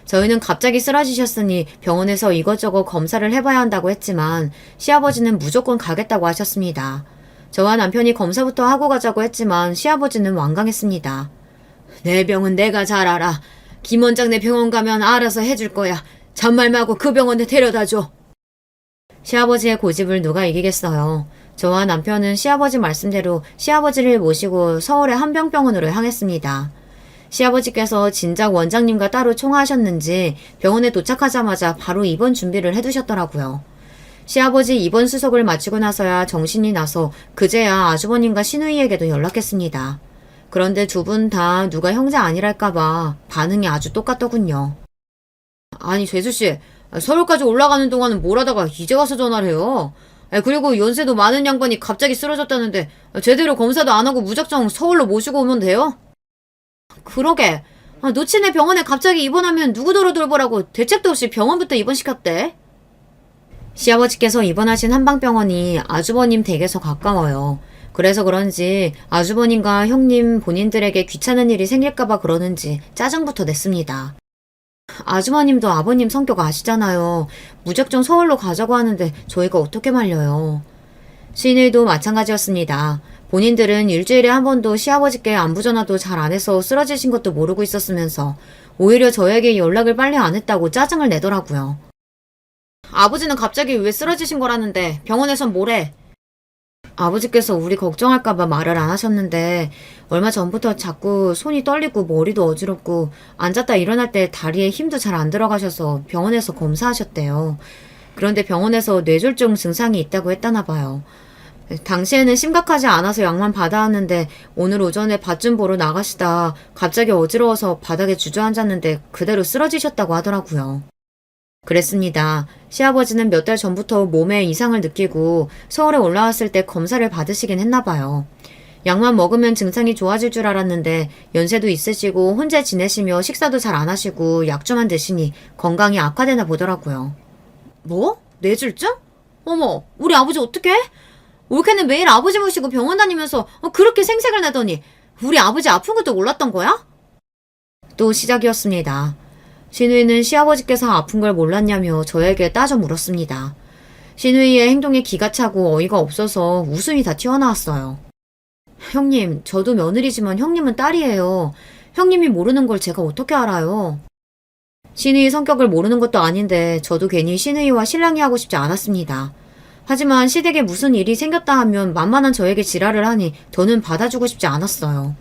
저희는 갑자기 쓰러지셨으니 병원에서 이것저것 검사를 해봐야 한다고 했지만 시아버지는 무조건 가겠다고 하셨습니다. 저와 남편이 검사부터 하고 가자고 했지만 시아버지는 완강했습니다. 내 병은 내가 잘 알아. 김 원장네 병원 가면 알아서 해줄 거야. 잔말 말고 그 병원에 데려다줘. 시아버지의 고집을 누가 이기겠어요. 저와 남편은 시아버지 말씀대로 시아버지를 모시고 서울의 한병병원으로 향했습니다. 시아버지께서 진작 원장님과 따로 통화하셨는지 병원에 도착하자마자 바로 입원 준비를 해두셨더라고요. 시아버지 입원 수속을 마치고 나서야 정신이 나서 그제야 아주버님과 시누이에게도 연락했습니다. 그런데 두 분 다 누가 형제 아니랄까봐 반응이 아주 똑같더군요. 아니 재수씨, 서울까지 올라가는 동안은 뭘 하다가 이제 와서 전화를 해요. 그리고 연세도 많은 양반이 갑자기 쓰러졌다는데 제대로 검사도 안 하고 무작정 서울로 모시고 오면 돼요? 그러게. 노친네 병원에 갑자기 입원하면 누구더러 돌보라고 대책도 없이 병원부터 입원시켰대. 시아버지께서 입원하신 한방병원이 아주버님 댁에서 가까워요. 그래서 그런지 아주버님과 형님 본인들에게 귀찮은 일이 생길까봐 그러는지 짜증부터 냈습니다. 아주버님도 아버님 성격 아시잖아요. 무작정 서울로 가자고 하는데 저희가 어떻게 말려요. 시누이도 마찬가지였습니다. 본인들은 일주일에 한 번도 시아버지께 안부 전화도 잘 안 해서 쓰러지신 것도 모르고 있었으면서 오히려 저에게 연락을 빨리 안 했다고 짜증을 내더라고요. 아버지는 갑자기 왜 쓰러지신 거라는데 병원에선 뭐래? 아버지께서 우리 걱정할까봐 말을 안 하셨는데 얼마 전부터 자꾸 손이 떨리고 머리도 어지럽고 앉았다 일어날 때 다리에 힘도 잘 안 들어가셔서 병원에서 검사하셨대요. 그런데 병원에서 뇌졸중 증상이 있다고 했다나 봐요. 당시에는 심각하지 않아서 약만 받아왔는데 오늘 오전에 밭 좀 보러 나가시다 갑자기 어지러워서 바닥에 주저앉았는데 그대로 쓰러지셨다고 하더라고요. 그랬습니다. 시아버지는 몇 달 전부터 몸에 이상을 느끼고 서울에 올라왔을 때 검사를 받으시긴 했나 봐요. 약만 먹으면 증상이 좋아질 줄 알았는데 연세도 있으시고 혼자 지내시며 식사도 잘 안 하시고 약주만 드시니 건강이 악화되나 보더라고요. 뭐? 뇌졸중? 어머, 우리 아버지 어떡해? 올케는 매일 아버지 모시고 병원 다니면서 그렇게 생색을 내더니 우리 아버지 아픈 것도 몰랐던 거야? 또 시작이었습니다. 시누이는 시아버지께서 아픈 걸 몰랐냐며 저에게 따져 물었습니다. 시누이의 행동에 기가 차고 어이가 없어서 웃음이 다 튀어나왔어요. 형님, 저도 며느리지만 형님은 딸이에요. 형님이 모르는 걸 제가 어떻게 알아요? 시누이 성격을 모르는 것도 아닌데 저도 괜히 시누이와 실랑이 하고 싶지 않았습니다. 하지만 시댁에 무슨 일이 생겼다 하면 만만한 저에게 지랄을 하니 더는 받아주고 싶지 않았어요.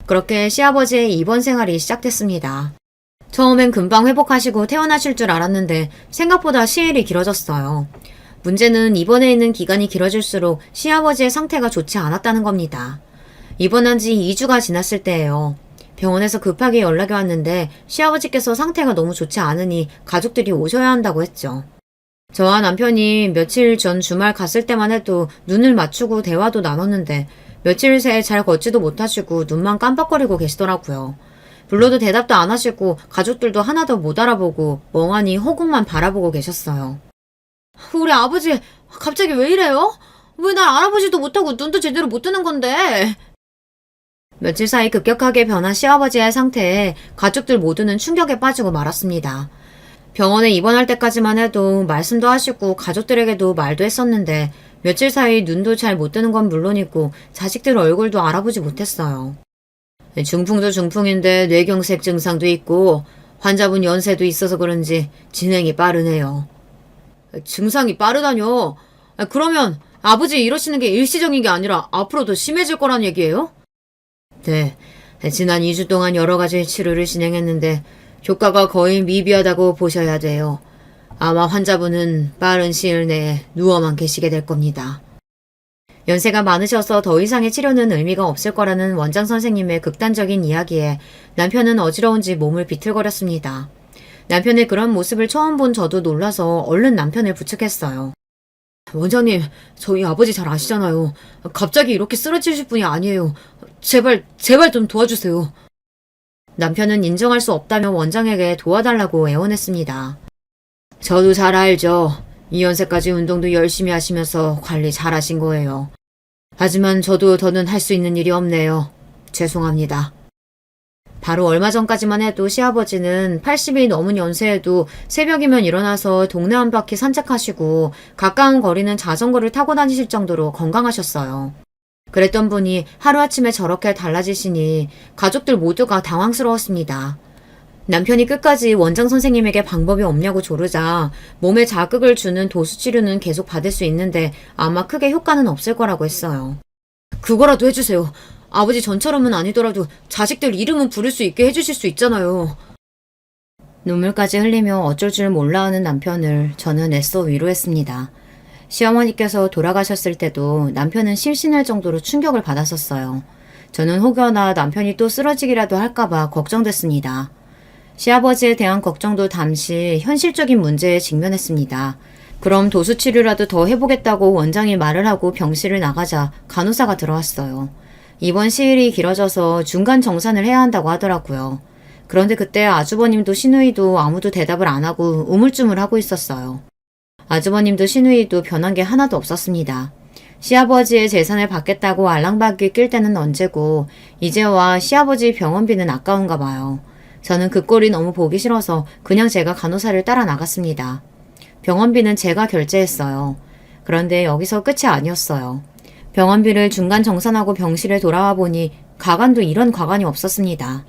그렇게 시아버지의 입원 생활이 시작됐습니다. 처음엔 금방 회복하시고 퇴원하실 줄 알았는데 생각보다 시일이 길어졌어요. 문제는 입원해 있는 기간이 길어질수록 시아버지의 상태가 좋지 않았다는 겁니다. 입원한 지 2주가 지났을 때예요. 병원에서 급하게 연락이 왔는데 시아버지께서 상태가 너무 좋지 않으니 가족들이 오셔야 한다고 했죠. 저와 남편이 며칠 전 주말 갔을 때만 해도 눈을 맞추고 대화도 나눴는데 며칠 새 잘 걷지도 못하시고 눈만 깜빡거리고 계시더라고요. 불러도 대답도 안 하시고 가족들도 하나도 못 알아보고 멍하니 허공만 바라보고 계셨어요. 우리 아버지 갑자기 왜 이래요? 왜 날 알아보지도 못하고 눈도 제대로 못 뜨는 건데? 며칠 사이 급격하게 변한 시아버지의 상태에 가족들 모두는 충격에 빠지고 말았습니다. 병원에 입원할 때까지만 해도 말씀도 하시고 가족들에게도 말도 했었는데 며칠 사이 눈도 잘 못 뜨는 건 물론이고 자식들 얼굴도 알아보지 못했어요. 중풍도 중풍인데 뇌경색 증상도 있고 환자분 연세도 있어서 그런지 진행이 빠르네요. 증상이 빠르다뇨? 그러면 아버지 이러시는 게 일시적인 게 아니라 앞으로 더 심해질 거란 얘기예요? 네, 지난 2주 동안 여러 가지 치료를 진행했는데 효과가 거의 미비하다고 보셔야 돼요. 아마 환자분은 빠른 시일 내에 누워만 계시게 될 겁니다. 연세가 많으셔서 더 이상의 치료는 의미가 없을 거라는 원장 선생님의 극단적인 이야기에 남편은 어지러운지 몸을 비틀거렸습니다. 남편의 그런 모습을 처음 본 저도 놀라서 얼른 남편을 부축했어요. 원장님, 저희 아버지 잘 아시잖아요. 갑자기 이렇게 쓰러지실 분이 아니에요. 제발 좀 도와주세요. 남편은 인정할 수 없다며 원장에게 도와달라고 애원했습니다. 저도 잘 알죠. 이 연세까지 운동도 열심히 하시면서 관리 잘 하신 거예요. 하지만 저도 더는 할 수 있는 일이 없네요. 죄송합니다. 바로 얼마 전까지만 해도 시아버지는 80이 넘은 연세에도 새벽이면 일어나서 동네 한 바퀴 산책하시고 가까운 거리는 자전거를 타고 다니실 정도로 건강하셨어요. 그랬던 분이 하루아침에 저렇게 달라지시니 가족들 모두가 당황스러웠습니다. 남편이 끝까지 원장 선생님에게 방법이 없냐고 조르자 몸에 자극을 주는 도수치료는 계속 받을 수 있는데 아마 크게 효과는 없을 거라고 했어요. 그거라도 해주세요. 아버지 전처럼은 아니더라도 자식들 이름은 부를 수 있게 해주실 수 있잖아요. 눈물까지 흘리며 어쩔 줄 몰라 하는 남편을 저는 애써 위로했습니다. 시어머니께서 돌아가셨을 때도 남편은 실신할 정도로 충격을 받았었어요. 저는 혹여나 남편이 또 쓰러지기라도 할까봐 걱정됐습니다. 시아버지에 대한 걱정도 잠시 현실적인 문제에 직면했습니다. 그럼 도수치료라도 더 해보겠다고 원장이 말을 하고 병실을 나가자 간호사가 들어왔어요. 입원 시일이 길어져서 중간 정산을 해야 한다고 하더라고요. 그런데 그때 아주버님도 시누이도 아무도 대답을 안 하고 우물쭈물하고 있었어요. 아주버님도 시누이도 변한 게 하나도 없었습니다. 시아버지의 재산을 받겠다고 알랑방귀 낄 때는 언제고 이제와 시아버지 병원비는 아까운가 봐요. 저는 그 꼴이 너무 보기 싫어서 그냥 제가 간호사를 따라 나갔습니다. 병원비는 제가 결제했어요. 그런데 여기서 끝이 아니었어요. 병원비를 중간 정산하고 병실에 돌아와 보니 가관도 이런 가관이 없었습니다.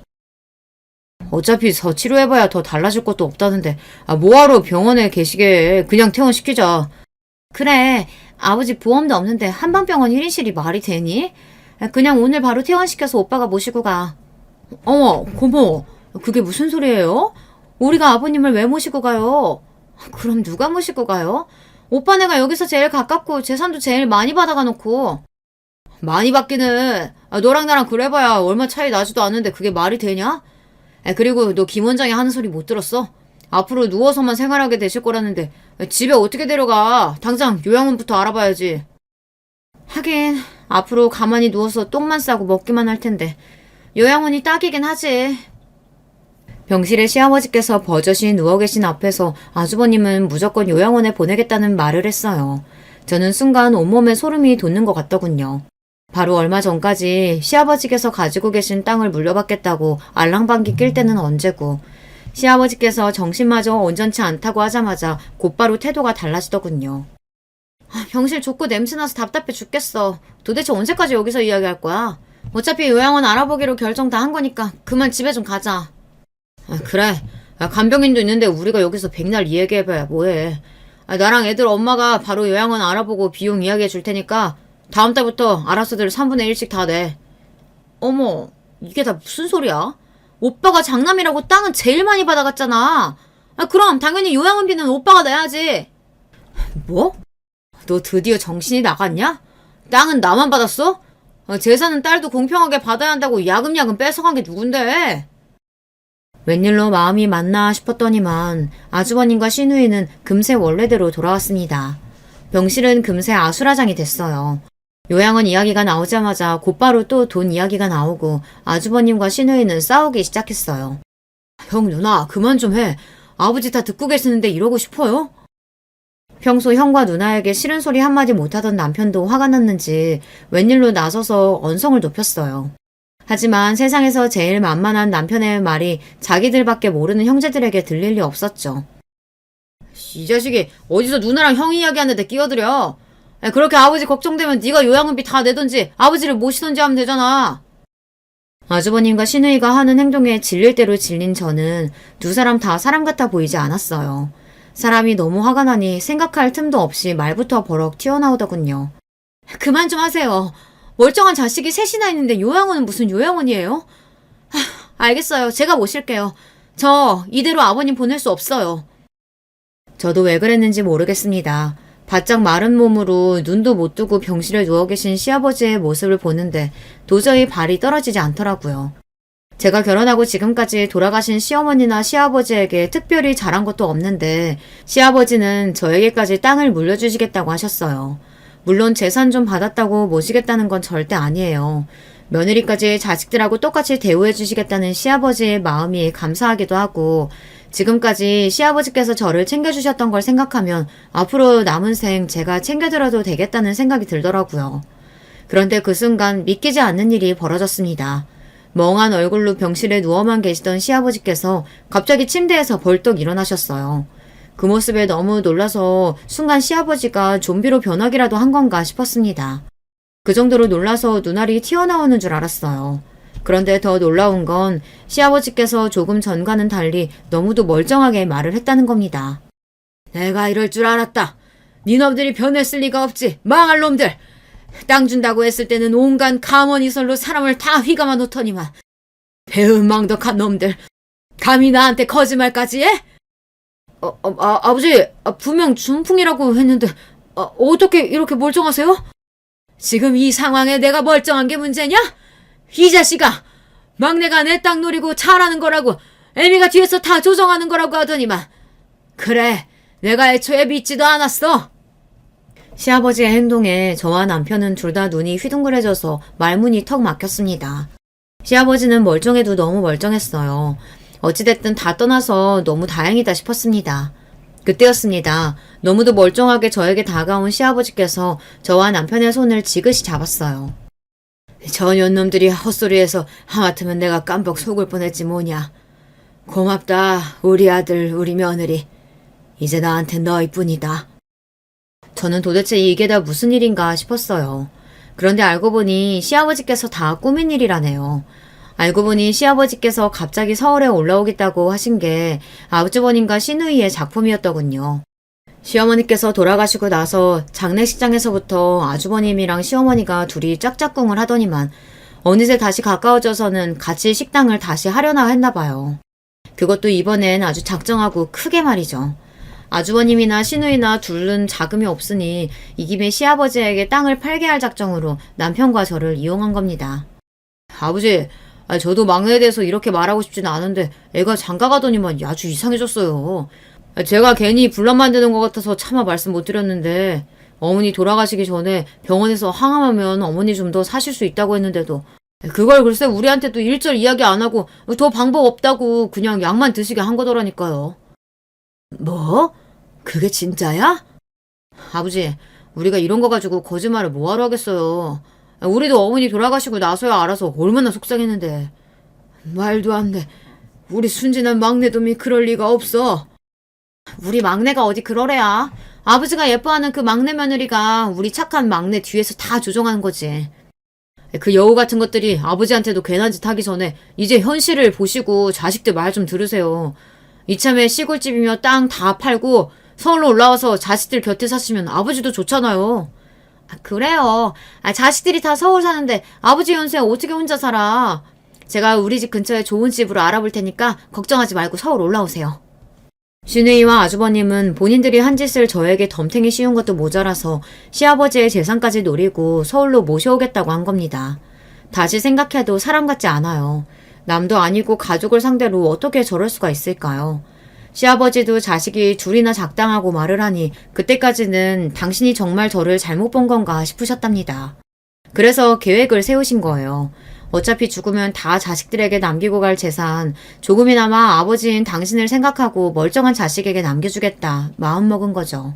어차피 더 치료해봐야 더 달라질 것도 없다는데 뭐하러 병원에 계시게 그냥 퇴원시키자. 그래, 아버지 보험도 없는데 한방병원 1인실이 말이 되니? 그냥 오늘 바로 퇴원시켜서 오빠가 모시고 가. 어머, 고모, 그게 무슨 소리예요? 우리가 아버님을 왜 모시고 가요? 그럼 누가 모시고 가요? 오빠네가 여기서 제일 가깝고 재산도 제일 많이 받아가 놓고. 많이 받기는 너랑 나랑 그래봐야 얼마 차이 나지도 않는데 그게 말이 되냐? 그리고 너 김 원장이 하는 소리 못 들었어? 앞으로 누워서만 생활하게 되실 거라는데 집에 어떻게 데려가? 당장 요양원부터 알아봐야지. 하긴 앞으로 가만히 누워서 똥만 싸고 먹기만 할 텐데 요양원이 딱이긴 하지. 병실에 시아버지께서 버젓이 누워 계신 앞에서 아주버님은 무조건 요양원에 보내겠다는 말을 했어요. 저는 순간 온몸에 소름이 돋는 것 같더군요. 바로 얼마 전까지 시아버지께서 가지고 계신 땅을 물려받겠다고 알랑방귀 낄 때는 언제고 시아버지께서 정신마저 온전치 않다고 하자마자 곧바로 태도가 달라지더군요. 병실 좁고 냄새나서 답답해 죽겠어. 도대체 언제까지 여기서 이야기할 거야? 어차피 요양원 알아보기로 결정 다 한 거니까 그만 집에 좀 가자. 그래. 간병인도 있는데 우리가 여기서 백날 이야기해봐야 뭐해. 나랑 애들 엄마가 바로 요양원 알아보고 비용 이야기해 줄 테니까 다음 달부터 알아서들 3분의 1씩 다 내. 어머, 이게 다 무슨 소리야? 오빠가 장남이라고 땅은 제일 많이 받아갔잖아. 그럼 당연히 요양원비는 오빠가 내야지. 뭐? 너 드디어 정신이 나갔냐? 땅은 나만 받았어? 재산은 딸도 공평하게 받아야 한다고 야금야금 뺏어간 게 누군데? 웬일로 마음이 맞나 싶었더니만 아주버님과 시누이는 금세 원래대로 돌아왔습니다. 병실은 금세 아수라장이 됐어요. 요양원 이야기가 나오자마자 곧바로 또 돈 이야기가 나오고 아주버님과 시누이는 싸우기 시작했어요. 형 누나 그만 좀 해. 아버지 다 듣고 계시는데 이러고 싶어요? 평소 형과 누나에게 싫은 소리 한마디 못하던 남편도 화가 났는지 웬일로 나서서 언성을 높였어요. 하지만 세상에서 제일 만만한 남편의 말이 자기들밖에 모르는 형제들에게 들릴 리 없었죠. 이 자식이 어디서 누나랑 형 이야기하는데 끼어들여. 그렇게 아버지 걱정되면 네가 요양원비 다 내던지 아버지를 모시던지 하면 되잖아. 아주버님과 시누이가 하는 행동에 질릴 대로 질린 저는 두 사람 다 사람 같아 보이지 않았어요. 사람이 너무 화가 나니 생각할 틈도 없이 말부터 버럭 튀어나오더군요. 그만 좀 하세요. 멀쩡한 자식이 셋이나 있는데 요양원은 무슨 요양원이에요? 알겠어요. 제가 모실게요. 저 이대로 아버님 보낼 수 없어요. 저도 왜 그랬는지 모르겠습니다. 바짝 마른 몸으로 눈도 못 뜨고 병실에 누워 계신 시아버지의 모습을 보는데 도저히 발이 떨어지지 않더라고요. 제가 결혼하고 지금까지 돌아가신 시어머니나 시아버지에게 특별히 잘한 것도 없는데 시아버지는 저에게까지 땅을 물려주시겠다고 하셨어요. 물론 재산 좀 받았다고 모시겠다는 건 절대 아니에요. 며느리까지 자식들하고 똑같이 대우해 주시겠다는 시아버지의 마음이 감사하기도 하고 지금까지 시아버지께서 저를 챙겨주셨던 걸 생각하면 앞으로 남은 생 제가 챙겨드려도 되겠다는 생각이 들더라고요. 그런데 그 순간 믿기지 않는 일이 벌어졌습니다. 멍한 얼굴로 병실에 누워만 계시던 시아버지께서 갑자기 침대에서 벌떡 일어나셨어요. 그 모습에 너무 놀라서 순간 시아버지가 좀비로 변하기라도 한 건가 싶었습니다. 그 정도로 놀라서 눈알이 튀어나오는 줄 알았어요. 그런데 더 놀라운 건 시아버지께서 조금 전과는 달리 너무도 멀쩡하게 말을 했다는 겁니다. 내가 이럴 줄 알았다. 니놈들이 변했을 리가 없지. 망할 놈들. 땅 준다고 했을 때는 온갖 가먼이설로 사람을 다 휘감아 놓더니만 배은망덕한 놈들. 감히 나한테 거짓말까지 해? 아버지, 분명 준풍이라고 했는데 어떻게 이렇게 멀쩡하세요? 지금 이 상황에 내가 멀쩡한 게 문제냐? 이 자식아! 막내가 내 땅 노리고 잘하는 거라고 애미가 뒤에서 다 조정하는 거라고 하더니만 그래, 내가 애초에 믿지도 않았어. 시아버지의 행동에 저와 남편은 둘 다 눈이 휘둥그레져서 말문이 턱 막혔습니다. 시아버지는 멀쩡해도 너무 멀쩡했어요. 어찌됐든 다 떠나서 너무 다행이다 싶었습니다. 그때였습니다. 너무도 멀쩡하게 저에게 다가온 시아버지께서 저와 남편의 손을 지그시 잡았어요. 저 년놈들이 헛소리해서 하마터면 내가 깜빡 속을 뻔했지 뭐냐. 고맙다 우리 아들 우리 며느리. 이제 나한텐 너희뿐이다. 저는 도대체 이게 다 무슨 일인가 싶었어요. 그런데 알고 보니 시아버지께서 다 꾸민 일이라네요. 알고 보니 시아버지께서 갑자기 서울에 올라오겠다고 하신 게 아주버님과 시누이의 작품이었더군요. 시어머니께서 돌아가시고 나서 장례식장에서부터 아주버님이랑 시어머니가 둘이 짝짝꿍을 하더니만 어느새 다시 가까워져서는 같이 식당을 다시 하려나 했나 봐요. 그것도 이번엔 아주 작정하고 크게 말이죠. 아주버님이나 시누이나 둘은 자금이 없으니 이 김에 시아버지에게 땅을 팔게 할 작정으로 남편과 저를 이용한 겁니다. 아버지, 저도 막내에 대해서 이렇게 말하고 싶지는 않은데 애가 장가가더니만 아주 이상해졌어요. 제가 괜히 분란 만드는 것 같아서 차마 말씀 못 드렸는데 어머니 돌아가시기 전에 병원에서 항암하면 어머니 좀 더 사실 수 있다고 했는데도 그걸 글쎄 우리한테도 일절 이야기 안 하고 더 방법 없다고 그냥 약만 드시게 한 거더라니까요. 뭐? 그게 진짜야? 아버지, 우리가 이런 거 가지고 거짓말을 뭐하러 하겠어요. 우리도 어머니 돌아가시고 나서야 알아서 얼마나 속상했는데. 말도 안 돼. 우리 순진한 막내놈이 그럴 리가 없어. 우리 막내가 어디 그러래야. 아버지가 예뻐하는 그 막내 며느리가 우리 착한 막내 뒤에서 다 조종하는 거지. 그 여우 같은 것들이 아버지한테도 괜한 짓 하기 전에 이제 현실을 보시고 자식들 말 좀 들으세요. 이참에 시골집이며 땅 다 팔고 서울로 올라와서 자식들 곁에 사시면 아버지도 좋잖아요. 그래요. 자식들이 다 서울 사는데 아버지 연세에 어떻게 혼자 살아. 제가 우리 집 근처에 좋은 집으로 알아볼 테니까 걱정하지 말고 서울 올라오세요. 시누이와 아주버님은 본인들이 한 짓을 저에게 덤탱이 씌운 것도 모자라서 시아버지의 재산까지 노리고 서울로 모셔오겠다고 한 겁니다. 다시 생각해도 사람 같지 않아요. 남도 아니고 가족을 상대로 어떻게 저럴 수가 있을까요? 시아버지도 자식이 둘이나 작당하고 말을 하니 그때까지는 당신이 정말 저를 잘못 본 건가 싶으셨답니다. 그래서 계획을 세우신 거예요. 어차피 죽으면 다 자식들에게 남기고 갈 재산, 조금이나마 아버지인 당신을 생각하고 멀쩡한 자식에게 남겨주겠다 마음먹은 거죠.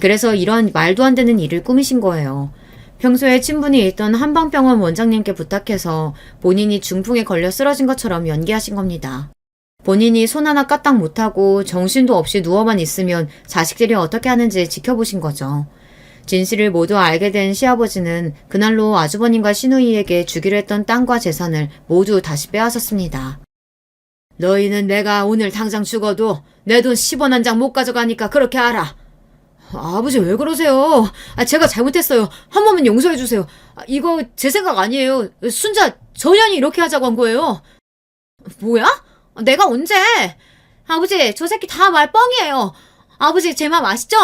그래서 이런 말도 안 되는 일을 꾸미신 거예요. 평소에 친분이 있던 한방병원 원장님께 부탁해서 본인이 중풍에 걸려 쓰러진 것처럼 연기하신 겁니다. 본인이 손 하나 까딱 못하고 정신도 없이 누워만 있으면 자식들이 어떻게 하는지 지켜보신 거죠. 진실을 모두 알게 된 시아버지는 그날로 아주버님과 시누이에게 주기로 했던 땅과 재산을 모두 다시 빼앗았습니다. 너희는 내가 오늘 당장 죽어도 내 돈 10원 한 장 못 가져가니까 그렇게 알아. 아버지 왜 그러세요? 제가 잘못했어요. 한 번만 용서해 주세요. 이거 제 생각 아니에요. 순자 전현이 이렇게 하자고 한 거예요. 뭐야? 내가 언제? 아버지 저 새끼 다 말 뻥이에요. 아버지 제 맘 아시죠?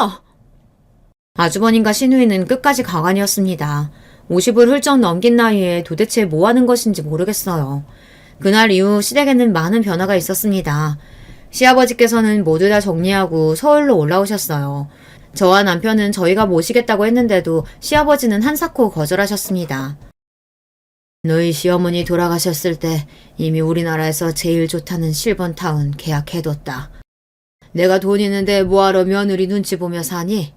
아주버님과 시누이는 끝까지 가관이었습니다. 50을 훌쩍 넘긴 나이에 도대체 뭐 하는 것인지 모르겠어요. 그날 이후 시댁에는 많은 변화가 있었습니다. 시아버지께서는 모두 다 정리하고 서울로 올라오셨어요. 저와 남편은 저희가 모시겠다고 했는데도 시아버지는 한사코 거절하셨습니다. 너희 시어머니 돌아가셨을 때 이미 우리나라에서 제일 좋다는 실버타운 계약해뒀다. 내가 돈 있는데 뭐하러 며느리 눈치 보며 사니?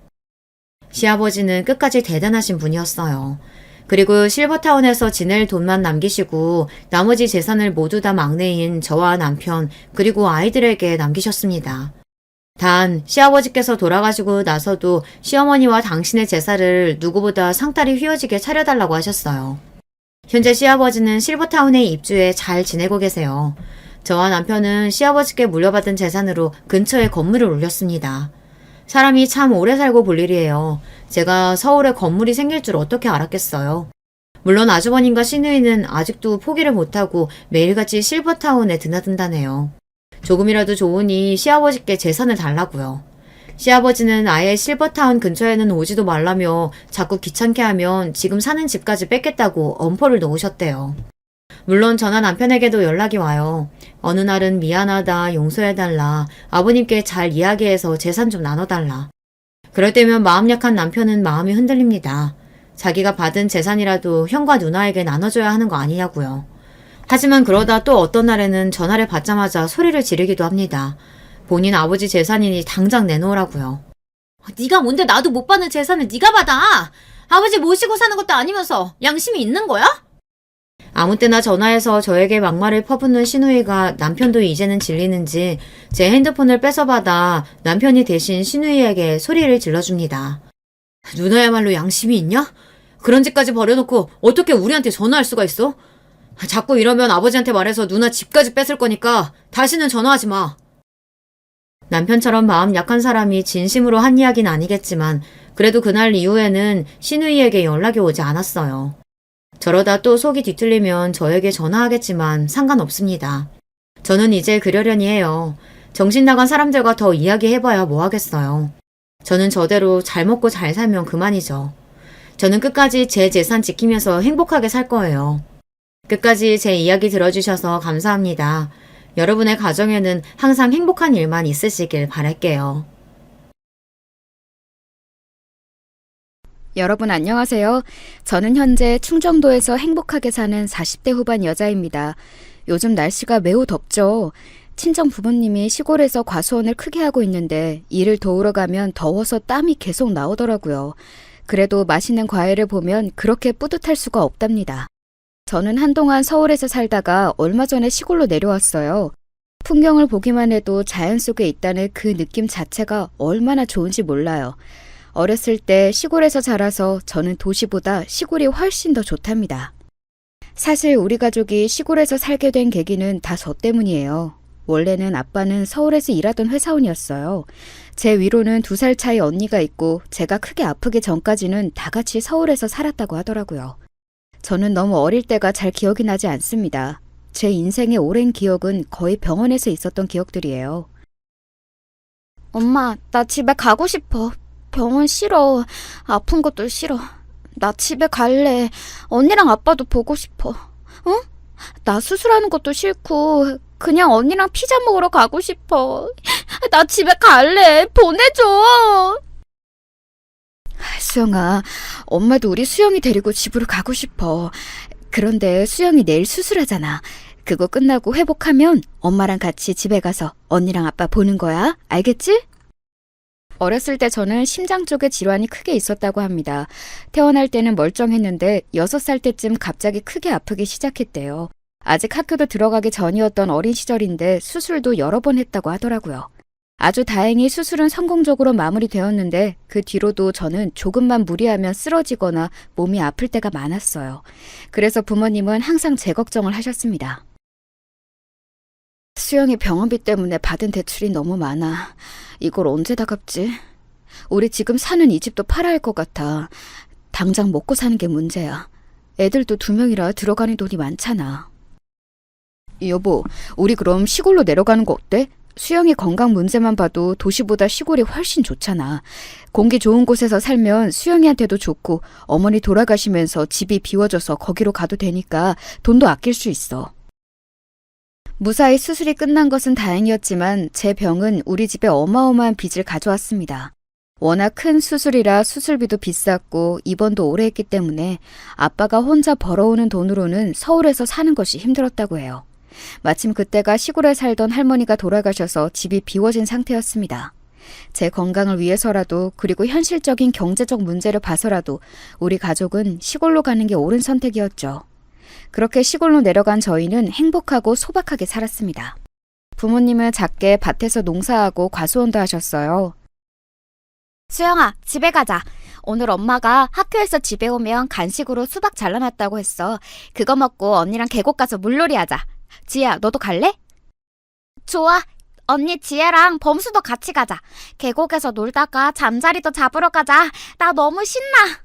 시아버지는 끝까지 대단하신 분이었어요. 그리고 실버타운에서 지낼 돈만 남기시고 나머지 재산을 모두 다 막내인 저와 남편 그리고 아이들에게 남기셨습니다. 단 시아버지께서 돌아가시고 나서도 시어머니와 당신의 제사를 누구보다 상다리 휘어지게 차려달라고 하셨어요. 현재 시아버지는 실버타운에 입주해 잘 지내고 계세요. 저와 남편은 시아버지께 물려받은 재산으로 근처에 건물을 올렸습니다. 사람이 참 오래 살고 볼 일이에요. 제가 서울에 건물이 생길 줄 어떻게 알았겠어요. 물론 아주버님과 시누이는 아직도 포기를 못하고 매일같이 실버타운에 드나든다네요. 조금이라도 좋으니 시아버지께 재산을 달라고요. 시아버지는 아예 실버타운 근처에는 오지도 말라며 자꾸 귀찮게 하면 지금 사는 집까지 뺏겠다고 엄포를 놓으셨대요. 물론 저나 남편에게도 연락이 와요. 어느 날은 미안하다, 용서해달라, 아버님께 잘 이야기해서 재산 좀 나눠달라. 그럴 때면 마음 약한 남편은 마음이 흔들립니다. 자기가 받은 재산이라도 형과 누나에게 나눠줘야 하는 거 아니냐고요. 하지만 그러다 또 어떤 날에는 전화를 받자마자 소리를 지르기도 합니다. 본인 아버지 재산이니 당장 내놓으라고요. 네가 뭔데 나도 못 받는 재산을 네가 받아! 아버지 모시고 사는 것도 아니면서 양심이 있는 거야? 아무 때나 전화해서 저에게 막말을 퍼붓는 시누이가 남편도 이제는 질리는지 제 핸드폰을 뺏어받아 남편이 대신 시누이에게 소리를 질러줍니다. 누나야말로 양심이 있냐? 그런 짓까지 버려놓고 어떻게 우리한테 전화할 수가 있어? 자꾸 이러면 아버지한테 말해서 누나 집까지 뺏을 거니까 다시는 전화하지 마. 남편처럼 마음 약한 사람이 진심으로 한 이야기는 아니겠지만 그래도 그날 이후에는 시누이에게 연락이 오지 않았어요. 저러다 또 속이 뒤틀리면 저에게 전화하겠지만 상관없습니다. 저는 이제 그러려니 해요. 정신 나간 사람들과 더 이야기해봐야 뭐 하겠어요. 저는 저대로 잘 먹고 잘 살면 그만이죠. 저는 끝까지 제 재산 지키면서 행복하게 살 거예요. 끝까지 제 이야기 들어주셔서 감사합니다. 여러분의 가정에는 항상 행복한 일만 있으시길 바랄게요. 여러분 안녕하세요. 저는 현재 충정도에서 행복하게 사는 40대 후반 여자입니다. 요즘 날씨가 매우 덥죠. 친정 부모님이 시골에서 과수원을 크게 하고 있는데 일을 도우러 가면 더워서 땀이 계속 나오더라고요. 그래도 맛있는 과일을 보면 그렇게 뿌듯할 수가 없답니다. 저는 한동안 서울에서 살다가 얼마 전에 시골로 내려왔어요. 풍경을 보기만 해도 자연 속에 있다는 그 느낌 자체가 얼마나 좋은지 몰라요. 어렸을 때 시골에서 자라서 저는 도시보다 시골이 훨씬 더 좋답니다. 사실 우리 가족이 시골에서 살게 된 계기는 다 저 때문이에요. 원래는 아빠는 서울에서 일하던 회사원이었어요. 제 위로는 2살 차이 언니가 있고 제가 크게 아프기 전까지는 다 같이 서울에서 살았다고 하더라고요. 저는 너무 어릴 때가 잘 기억이 나지 않습니다. 제 인생의 오랜 기억은 거의 병원에서 있었던 기억들이에요. 엄마, 나 집에 가고 싶어. 병원 싫어. 아픈 것도 싫어. 나 집에 갈래. 언니랑 아빠도 보고 싶어. 응? 나 수술하는 것도 싫고 그냥 언니랑 피자 먹으러 가고 싶어. 나 집에 갈래. 보내줘. 수영아, 엄마도 우리 수영이 데리고 집으로 가고 싶어. 그런데 수영이 내일 수술하잖아. 그거 끝나고 회복하면 엄마랑 같이 집에 가서 언니랑 아빠 보는 거야. 알겠지? 어렸을 때 저는 심장 쪽에 질환이 크게 있었다고 합니다. 태어날 때는 멀쩡했는데 6살 때쯤 갑자기 크게 아프기 시작했대요. 아직 학교도 들어가기 전이었던 어린 시절인데 수술도 여러 번 했다고 하더라고요. 아주 다행히 수술은 성공적으로 마무리되었는데 그 뒤로도 저는 조금만 무리하면 쓰러지거나 몸이 아플 때가 많았어요. 그래서 부모님은 항상 제 걱정을 하셨습니다. 수영이 병원비 때문에 받은 대출이 너무 많아. 이걸 언제 다 갚지? 우리 지금 사는 이 집도 팔아야 할 것 같아. 당장 먹고 사는 게 문제야. 애들도 2명이라 들어가는 돈이 많잖아. 여보, 우리 그럼 시골로 내려가는 거 어때? 수영이 건강 문제만 봐도 도시보다 시골이 훨씬 좋잖아. 공기 좋은 곳에서 살면 수영이한테도 좋고 어머니 돌아가시면서 집이 비워져서 거기로 가도 되니까 돈도 아낄 수 있어. 무사히 수술이 끝난 것은 다행이었지만 제 병은 우리 집에 어마어마한 빚을 가져왔습니다. 워낙 큰 수술이라 수술비도 비쌌고 입원도 오래 했기 때문에 아빠가 혼자 벌어오는 돈으로는 서울에서 사는 것이 힘들었다고 해요. 마침 그때가 시골에 살던 할머니가 돌아가셔서 집이 비워진 상태였습니다. 제 건강을 위해서라도 그리고 현실적인 경제적 문제를 봐서라도 우리 가족은 시골로 가는 게 옳은 선택이었죠. 그렇게 시골로 내려간 저희는 행복하고 소박하게 살았습니다. 부모님은 작게 밭에서 농사하고 과수원도 하셨어요. 수영아, 집에 가자. 오늘 엄마가 학교에서 집에 오면 간식으로 수박 잘라놨다고 했어. 그거 먹고 언니랑 계곡 가서 물놀이 하자. 지혜야, 너도 갈래? 좋아. 언니 지혜랑 범수도 같이 가자. 계곡에서 놀다가 잠자리도 잡으러 가자. 나 너무 신나.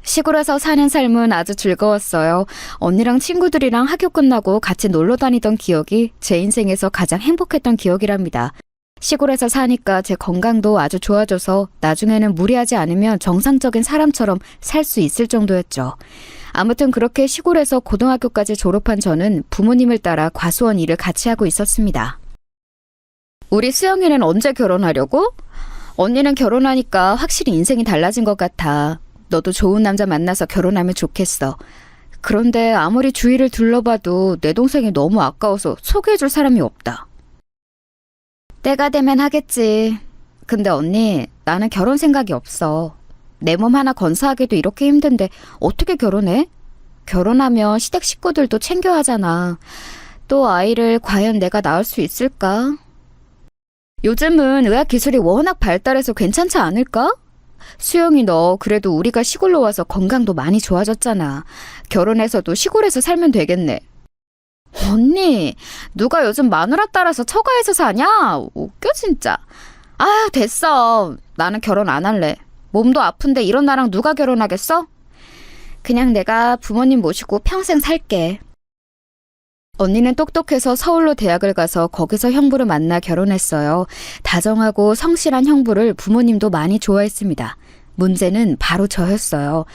시골에서 사는 삶은 아주 즐거웠어요. 언니랑 친구들이랑 학교 끝나고 같이 놀러 다니던 기억이 제 인생에서 가장 행복했던 기억이랍니다. 시골에서 사니까 제 건강도 아주 좋아져서 나중에는 무리하지 않으면 정상적인 사람처럼 살 수 있을 정도였죠. 아무튼 그렇게 시골에서 고등학교까지 졸업한 저는 부모님을 따라 과수원 일을 같이 하고 있었습니다. 우리 수영이는 언제 결혼하려고? 언니는 결혼하니까 확실히 인생이 달라진 것 같아. 너도 좋은 남자 만나서 결혼하면 좋겠어. 그런데 아무리 주위를 둘러봐도 내 동생이 너무 아까워서 소개해줄 사람이 없다. 때가 되면 하겠지. 근데 언니, 나는 결혼 생각이 없어. 내 몸 하나 건사하기도 이렇게 힘든데 어떻게 결혼해? 결혼하면 시댁 식구들도 챙겨야 하잖아. 또 아이를 과연 내가 낳을 수 있을까? 요즘은 의학기술이 워낙 발달해서 괜찮지 않을까? 수영이 너 그래도 우리가 시골로 와서 건강도 많이 좋아졌잖아. 결혼해서도 시골에서 살면 되겠네. 언니, 누가 요즘 마누라 따라서 처가에서 사냐? 웃겨 진짜. 아, 됐어. 나는 결혼 안 할래. 몸도 아픈데 이런 나랑 누가 결혼하겠어? 그냥 내가 부모님 모시고 평생 살게. 언니는 똑똑해서 서울로 대학을 가서 거기서 형부를 만나 결혼했어요. 다정하고 성실한 형부를 부모님도 많이 좋아했습니다. 문제는 바로 저였어요.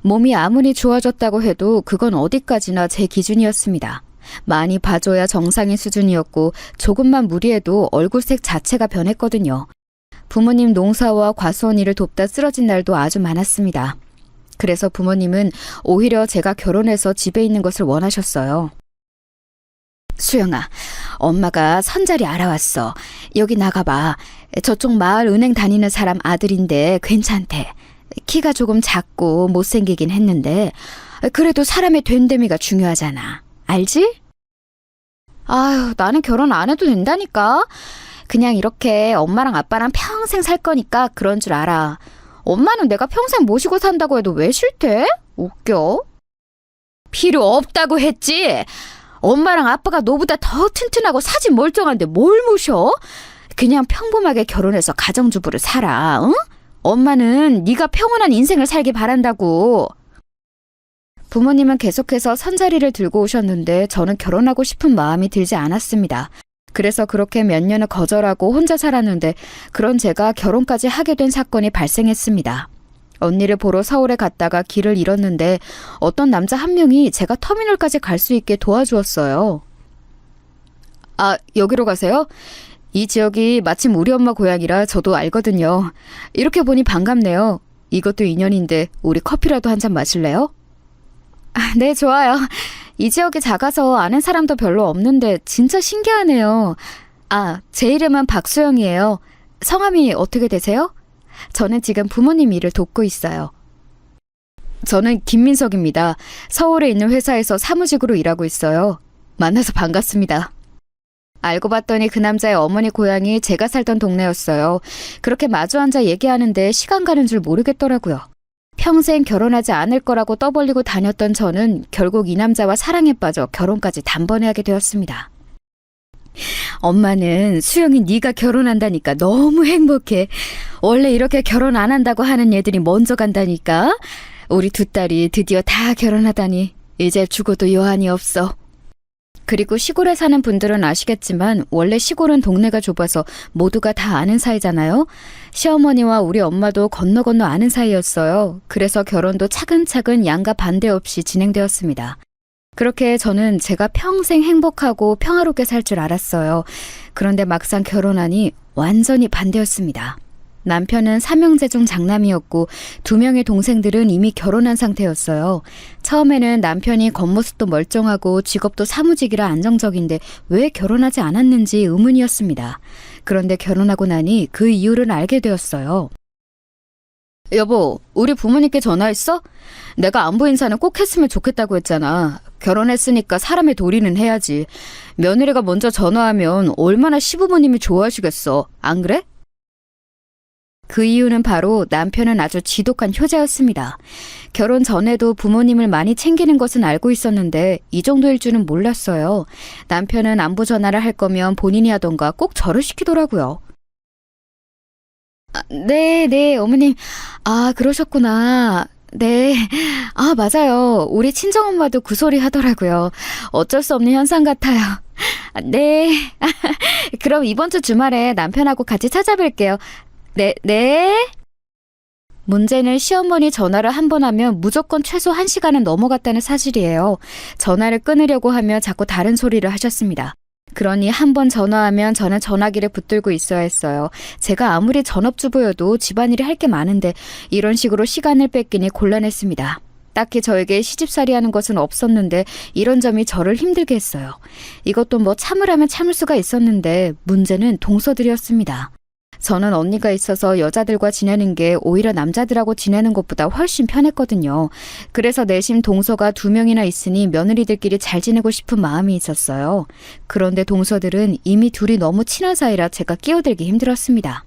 몸이 아무리 좋아졌다고 해도 그건 어디까지나 제 기준이었습니다. 많이 봐줘야 정상인 수준이었고 조금만 무리해도 얼굴색 자체가 변했거든요. 부모님 농사와 과수원 일을 돕다 쓰러진 날도 아주 많았습니다. 그래서 부모님은 오히려 제가 결혼해서 집에 있는 것을 원하셨어요. 수영아, 엄마가 선자리 알아왔어. 여기 나가봐. 저쪽 마을 은행 다니는 사람 아들인데 괜찮대. 키가 조금 작고 못생기긴 했는데 그래도 사람의 된데미가 중요하잖아. 알지? 아유, 나는 결혼 안 해도 된다니까. 그냥 이렇게 엄마랑 아빠랑 평생 살 거니까 그런 줄 알아. 엄마는 내가 평생 모시고 산다고 해도 왜 싫대? 웃겨. 필요 없다고 했지. 엄마랑 아빠가 너보다 더 튼튼하고 사진 멀쩡한데 뭘 모셔? 그냥 평범하게 결혼해서 가정주부를 살아. 응? 엄마는 네가 평온한 인생을 살길 바란다고. 부모님은 계속해서 선자리를 들고 오셨는데 저는 결혼하고 싶은 마음이 들지 않았습니다. 그래서 그렇게 몇 년을 거절하고 혼자 살았는데 그런 제가 결혼까지 하게 된 사건이 발생했습니다. 언니를 보러 서울에 갔다가 길을 잃었는데 어떤 남자 한 명이 제가 터미널까지 갈 수 있게 도와주었어요. 아, 여기로 가세요? 이 지역이 마침 우리 엄마 고향이라 저도 알거든요. 이렇게 보니 반갑네요. 이것도 인연인데 우리 커피라도 한 잔 마실래요? 아, 네, 좋아요. 이 지역이 작아서 아는 사람도 별로 없는데 진짜 신기하네요. 아, 제 이름은 박수영이에요. 성함이 어떻게 되세요? 저는 지금 부모님 일을 돕고 있어요. 저는 김민석입니다. 서울에 있는 회사에서 사무직으로 일하고 있어요. 만나서 반갑습니다. 알고 봤더니 그 남자의 어머니 고향이 제가 살던 동네였어요. 그렇게 마주 앉아 얘기하는데 시간 가는 줄 모르겠더라고요. 평생 결혼하지 않을 거라고 떠벌리고 다녔던 저는 결국 이 남자와 사랑에 빠져 결혼까지 단번에 하게 되었습니다. 엄마는 수영이 네가 결혼한다니까 너무 행복해. 원래 이렇게 결혼 안 한다고 하는 애들이 먼저 간다니까. 우리 두 딸이 드디어 다 결혼하다니 이제 죽어도 여한이 없어. 그리고 시골에 사는 분들은 아시겠지만 원래 시골은 동네가 좁아서 모두가 다 아는 사이잖아요. 시어머니와 우리 엄마도 건너 아는 사이였어요. 그래서 결혼도 차근차근 양가 반대 없이 진행되었습니다. 그렇게 저는 제가 평생 행복하고 평화롭게 살 줄 알았어요. 그런데 막상 결혼하니 완전히 반대였습니다. 남편은 삼형제 중 장남이었고 2명의 동생들은 이미 결혼한 상태였어요. 처음에는 남편이 겉모습도 멀쩡하고 직업도 사무직이라 안정적인데 왜 결혼하지 않았는지 의문이었습니다. 그런데 결혼하고 나니 그 이유를 알게 되었어요. 여보, 우리 부모님께 전화했어? 내가 안부 인사는 꼭 했으면 좋겠다고 했잖아. 결혼했으니까 사람의 도리는 해야지. 며느리가 먼저 전화하면 얼마나 시부모님이 좋아하시겠어. 안 그래? 그 이유는 바로 남편은 아주 지독한 효자였습니다. 결혼 전에도 부모님을 많이 챙기는 것은 알고 있었는데 이 정도일 줄은 몰랐어요. 남편은 안부 전화를 할 거면 본인이 하던가 꼭 저를 시키더라고요. 아, 네, 어머님. 아, 그러셨구나. 네. 아, 맞아요. 우리 친정엄마도 그 소리 하더라고요. 어쩔 수 없는 현상 같아요. 아, 네. 그럼 이번 주 주말에 남편하고 같이 찾아뵐게요. 네. 문제는 시어머니 전화를 한 번 하면 무조건 최소 1시간은 넘어갔다는 사실이에요. 전화를 끊으려고 하면 자꾸 다른 소리를 하셨습니다. 그러니 한 번 전화하면 저는 전화기를 붙들고 있어야 했어요. 제가 아무리 전업주부여도 집안일이 할 게 많은데 이런 식으로 시간을 뺏기니 곤란했습니다. 딱히 저에게 시집살이 하는 것은 없었는데 이런 점이 저를 힘들게 했어요. 이것도 뭐 참으라면 참을 수가 있었는데 문제는 동서들이었습니다. 저는 언니가 있어서 여자들과 지내는 게 오히려 남자들하고 지내는 것보다 훨씬 편했거든요. 그래서 내심 동서가 2명이나 있으니 며느리들끼리 잘 지내고 싶은 마음이 있었어요. 그런데 동서들은 이미 둘이 너무 친한 사이라 제가 끼어들기 힘들었습니다.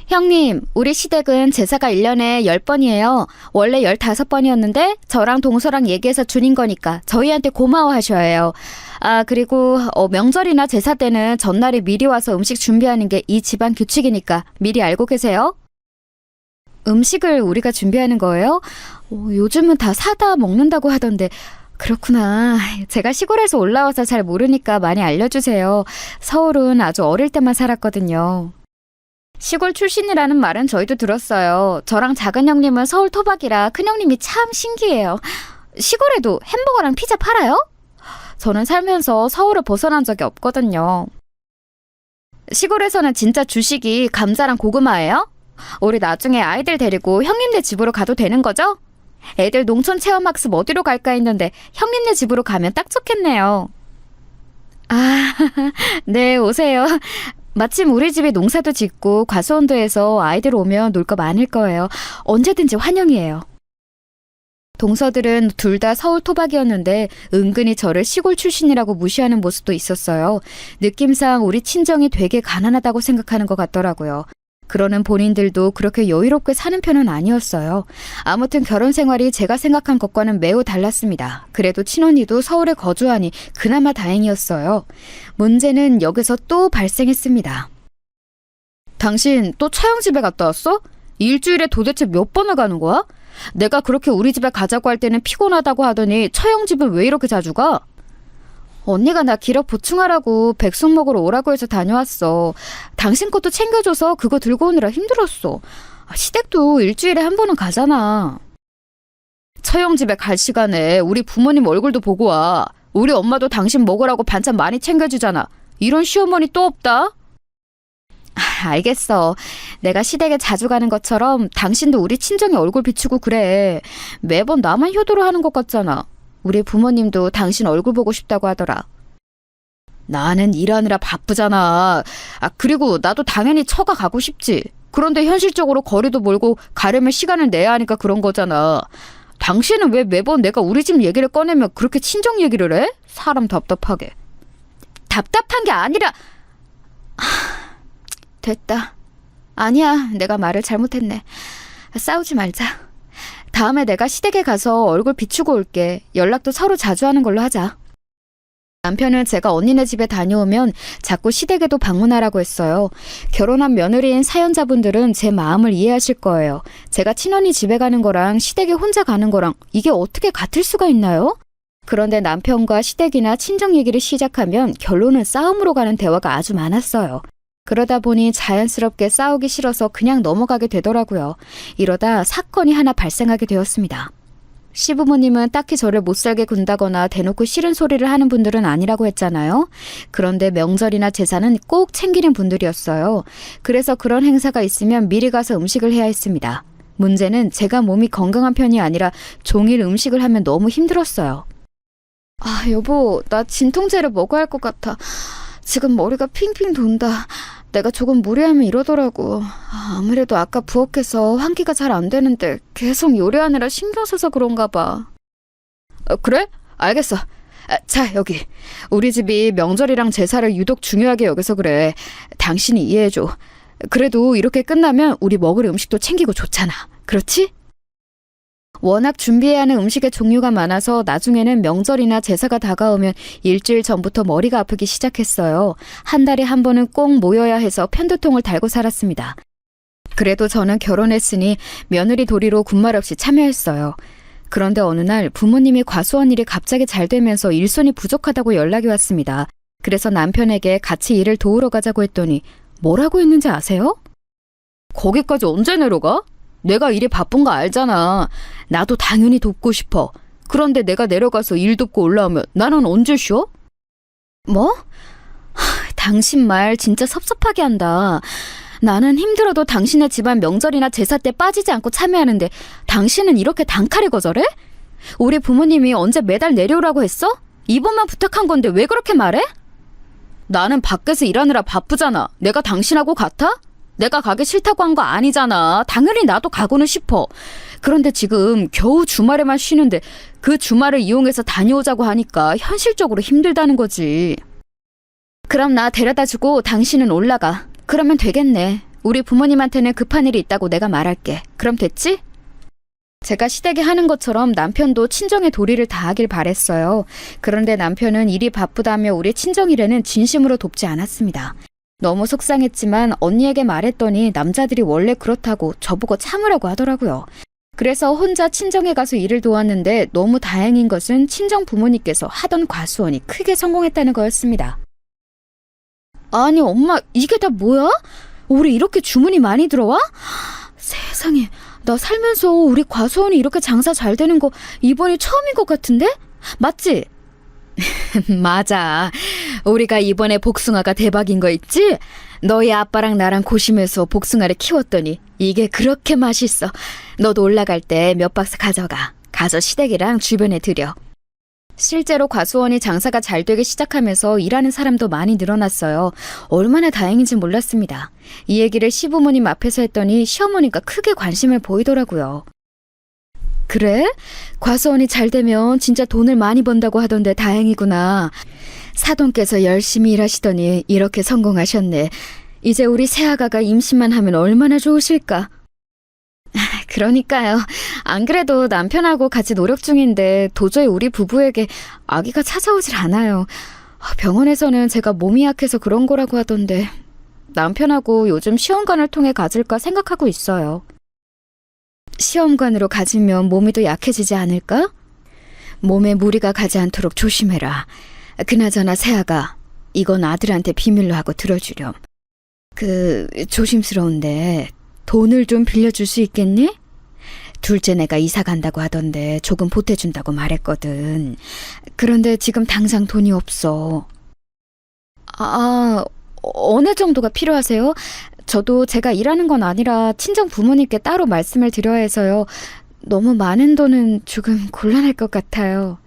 형님, 우리 시댁은 제사가 1년에 10번이에요. 원래 15번이었는데 저랑 동서랑 얘기해서 줄인 거니까 저희한테 고마워하셔야 해요. 아, 그리고 명절이나 제사 때는 전날에 미리 와서 음식 준비하는 게 이 집안 규칙이니까 미리 알고 계세요? 음식을 우리가 준비하는 거예요? 요즘은 다 사다 먹는다고 하던데 그렇구나. 제가 시골에서 올라와서 잘 모르니까 많이 알려주세요. 서울은 아주 어릴 때만 살았거든요. 시골 출신이라는 말은 저희도 들었어요. 저랑 작은 형님은 서울 토박이라 큰 형님이 참 신기해요. 시골에도 햄버거랑 피자 팔아요? 저는 살면서 서울을 벗어난 적이 없거든요. 시골에서는 진짜 주식이 감자랑 고구마예요? 우리 나중에 아이들 데리고 형님네 집으로 가도 되는 거죠? 애들 농촌 체험학습 어디로 갈까 했는데 형님네 집으로 가면 딱 좋겠네요. 아, 네, 오세요. 마침 우리 집에 농사도 짓고 과수원도 해서 아이들 오면 놀 거 많을 거예요. 언제든지 환영이에요. 동서들은 둘 다 서울 토박이었는데 은근히 저를 시골 출신이라고 무시하는 모습도 있었어요. 느낌상 우리 친정이 되게 가난하다고 생각하는 것 같더라고요. 그러는 본인들도 그렇게 여유롭게 사는 편은 아니었어요. 아무튼 결혼 생활이 제가 생각한 것과는 매우 달랐습니다. 그래도 친언니도 서울에 거주하니 그나마 다행이었어요. 문제는 여기서 또 발생했습니다. 당신 또 처형집에 갔다 왔어? 일주일에 도대체 몇 번을 가는 거야? 내가 그렇게 우리 집에 가자고 할 때는 피곤하다고 하더니 처형집은 왜 이렇게 자주 가? 언니가 나 기력 보충하라고 백숙 먹으러 오라고 해서 다녀왔어. 당신 것도 챙겨줘서 그거 들고 오느라 힘들었어. 시댁도 일주일에 한 번은 가잖아. 처형 집에 갈 시간에 우리 부모님 얼굴도 보고 와. 우리 엄마도 당신 먹으라고 반찬 많이 챙겨주잖아. 이런 시어머니 또 없다? 알겠어. 내가 시댁에 자주 가는 것처럼 당신도 우리 친정에 얼굴 비추고 그래. 매번 나만 효도를 하는 것 같잖아. 우리 부모님도 당신 얼굴 보고 싶다고 하더라. 나는 일하느라 바쁘잖아. 그리고 나도 당연히 처가 가고 싶지. 그런데 현실적으로 거리도 멀고 가려면 시간을 내야 하니까 그런 거잖아. 당신은 왜 매번 내가 우리 집 얘기를 꺼내면 그렇게 친정 얘기를 해? 사람 답답하게. 답답한 게 아니라... 됐다. 아니야, 내가 말을 잘못했네. 싸우지 말자. 다음에 내가 시댁에 가서 얼굴 비추고 올게. 연락도 서로 자주 하는 걸로 하자. 남편은 제가 언니네 집에 다녀오면 자꾸 시댁에도 방문하라고 했어요. 결혼한 며느리인 사연자분들은 제 마음을 이해하실 거예요. 제가 친언니 집에 가는 거랑 시댁에 혼자 가는 거랑 이게 어떻게 같을 수가 있나요? 그런데 남편과 시댁이나 친정 얘기를 시작하면 결론은 싸움으로 가는 대화가 아주 많았어요. 그러다 보니 자연스럽게 싸우기 싫어서 그냥 넘어가게 되더라고요. 이러다 사건이 하나 발생하게 되었습니다. 시부모님은 딱히 저를 못살게 군다거나 대놓고 싫은 소리를 하는 분들은 아니라고 했잖아요. 그런데 명절이나 제사는 꼭 챙기는 분들이었어요. 그래서 그런 행사가 있으면 미리 가서 음식을 해야 했습니다. 문제는 제가 몸이 건강한 편이 아니라 종일 음식을 하면 너무 힘들었어요. 여보, 나 진통제를 먹어야 할 것 같아. 지금 머리가 핑핑 돈다. 내가 조금 무리하면 이러더라고. 아무래도 아까 부엌에서 환기가 잘 안 되는데 계속 요리하느라 신경 써서 그런가 봐. 그래? 알겠어. 자, 여기. 우리 집이 명절이랑 제사를 유독 중요하게 여겨서 그래. 당신이 이해해줘. 그래도 이렇게 끝나면 우리 먹을 음식도 챙기고 좋잖아. 그렇지? 워낙 준비해야 하는 음식의 종류가 많아서 나중에는 명절이나 제사가 다가오면 일주일 전부터 머리가 아프기 시작했어요. 한 달에 한 번은 꼭 모여야 해서 편두통을 달고 살았습니다. 그래도 저는 결혼했으니 며느리 도리로 군말 없이 참여했어요. 그런데 어느 날 부모님이 과수원 일이 갑자기 잘 되면서 일손이 부족하다고 연락이 왔습니다. 그래서 남편에게 같이 일을 도우러 가자고 했더니 뭐라고 했는지 아세요? 거기까지 언제 내려가? 내가 일이 바쁜 거 알잖아. 나도 당연히 돕고 싶어. 그런데 내가 내려가서 일 돕고 올라오면 나는 언제 쉬어? 뭐? 당신 말 진짜 섭섭하게 한다. 나는 힘들어도 당신의 집안 명절이나 제사 때 빠지지 않고 참여하는데 당신은 이렇게 단칼에 거절해? 우리 부모님이 언제 매달 내려오라고 했어? 이번만 부탁한 건데 왜 그렇게 말해? 나는 밖에서 일하느라 바쁘잖아. 내가 당신하고 같아? 내가 가기 싫다고 한 거 아니잖아. 당연히 나도 가고는 싶어. 그런데 지금 겨우 주말에만 쉬는데 그 주말을 이용해서 다녀오자고 하니까 현실적으로 힘들다는 거지. 그럼 나 데려다주고 당신은 올라가. 그러면 되겠네. 우리 부모님한테는 급한 일이 있다고 내가 말할게. 그럼 됐지? 제가 시댁에 하는 것처럼 남편도 친정의 도리를 다하길 바랬어요. 그런데 남편은 일이 바쁘다며 우리 친정 일에는 진심으로 돕지 않았습니다. 너무 속상했지만 언니에게 말했더니 남자들이 원래 그렇다고 저보고 참으라고 하더라고요. 그래서 혼자 친정에 가서 일을 도왔는데 너무 다행인 것은 친정 부모님께서 하던 과수원이 크게 성공했다는 거였습니다. 아니 엄마, 이게 다 뭐야? 우리 이렇게 주문이 많이 들어와? 세상에, 나 살면서 우리 과수원이 이렇게 장사 잘 되는 거 이번이 처음인 것 같은데? 맞지? 맞아. 우리가 이번에 복숭아가 대박인 거 있지? 너희 아빠랑 나랑 고심해서 복숭아를 키웠더니 이게 그렇게 맛있어. 너도 올라갈 때 몇 박스 가져가. 가서 시댁이랑 주변에 드려. 실제로 과수원이 장사가 잘 되기 시작하면서 일하는 사람도 많이 늘어났어요. 얼마나 다행인지 몰랐습니다. 이 얘기를 시부모님 앞에서 했더니 시어머니가 크게 관심을 보이더라고요. 그래? 과수원이 잘 되면 진짜 돈을 많이 번다고 하던데 다행이구나. 사돈께서 열심히 일하시더니 이렇게 성공하셨네. 이제 우리 새아가가 임신만 하면 얼마나 좋으실까? 그러니까요. 안 그래도 남편하고 같이 노력 중인데 도저히 우리 부부에게 아기가 찾아오질 않아요. 병원에서는 제가 몸이 약해서 그런 거라고 하던데 남편하고 요즘 시험관을 통해 가질까 생각하고 있어요. 시험관으로 가지면 몸이 더 약해지지 않을까? 몸에 무리가 가지 않도록 조심해라. 그나저나 세아가 이건 아들한테 비밀로 하고 들어주렴. 조심스러운데 돈을 좀 빌려줄 수 있겠니? 둘째 내가 이사 간다고 하던데 조금 보태준다고 말했거든. 그런데 지금 당장 돈이 없어. 어느 정도가 필요하세요? 저도 제가 일하는 건 아니라 친정 부모님께 따로 말씀을 드려야 해서요. 너무 많은 돈은 조금 곤란할 것 같아요.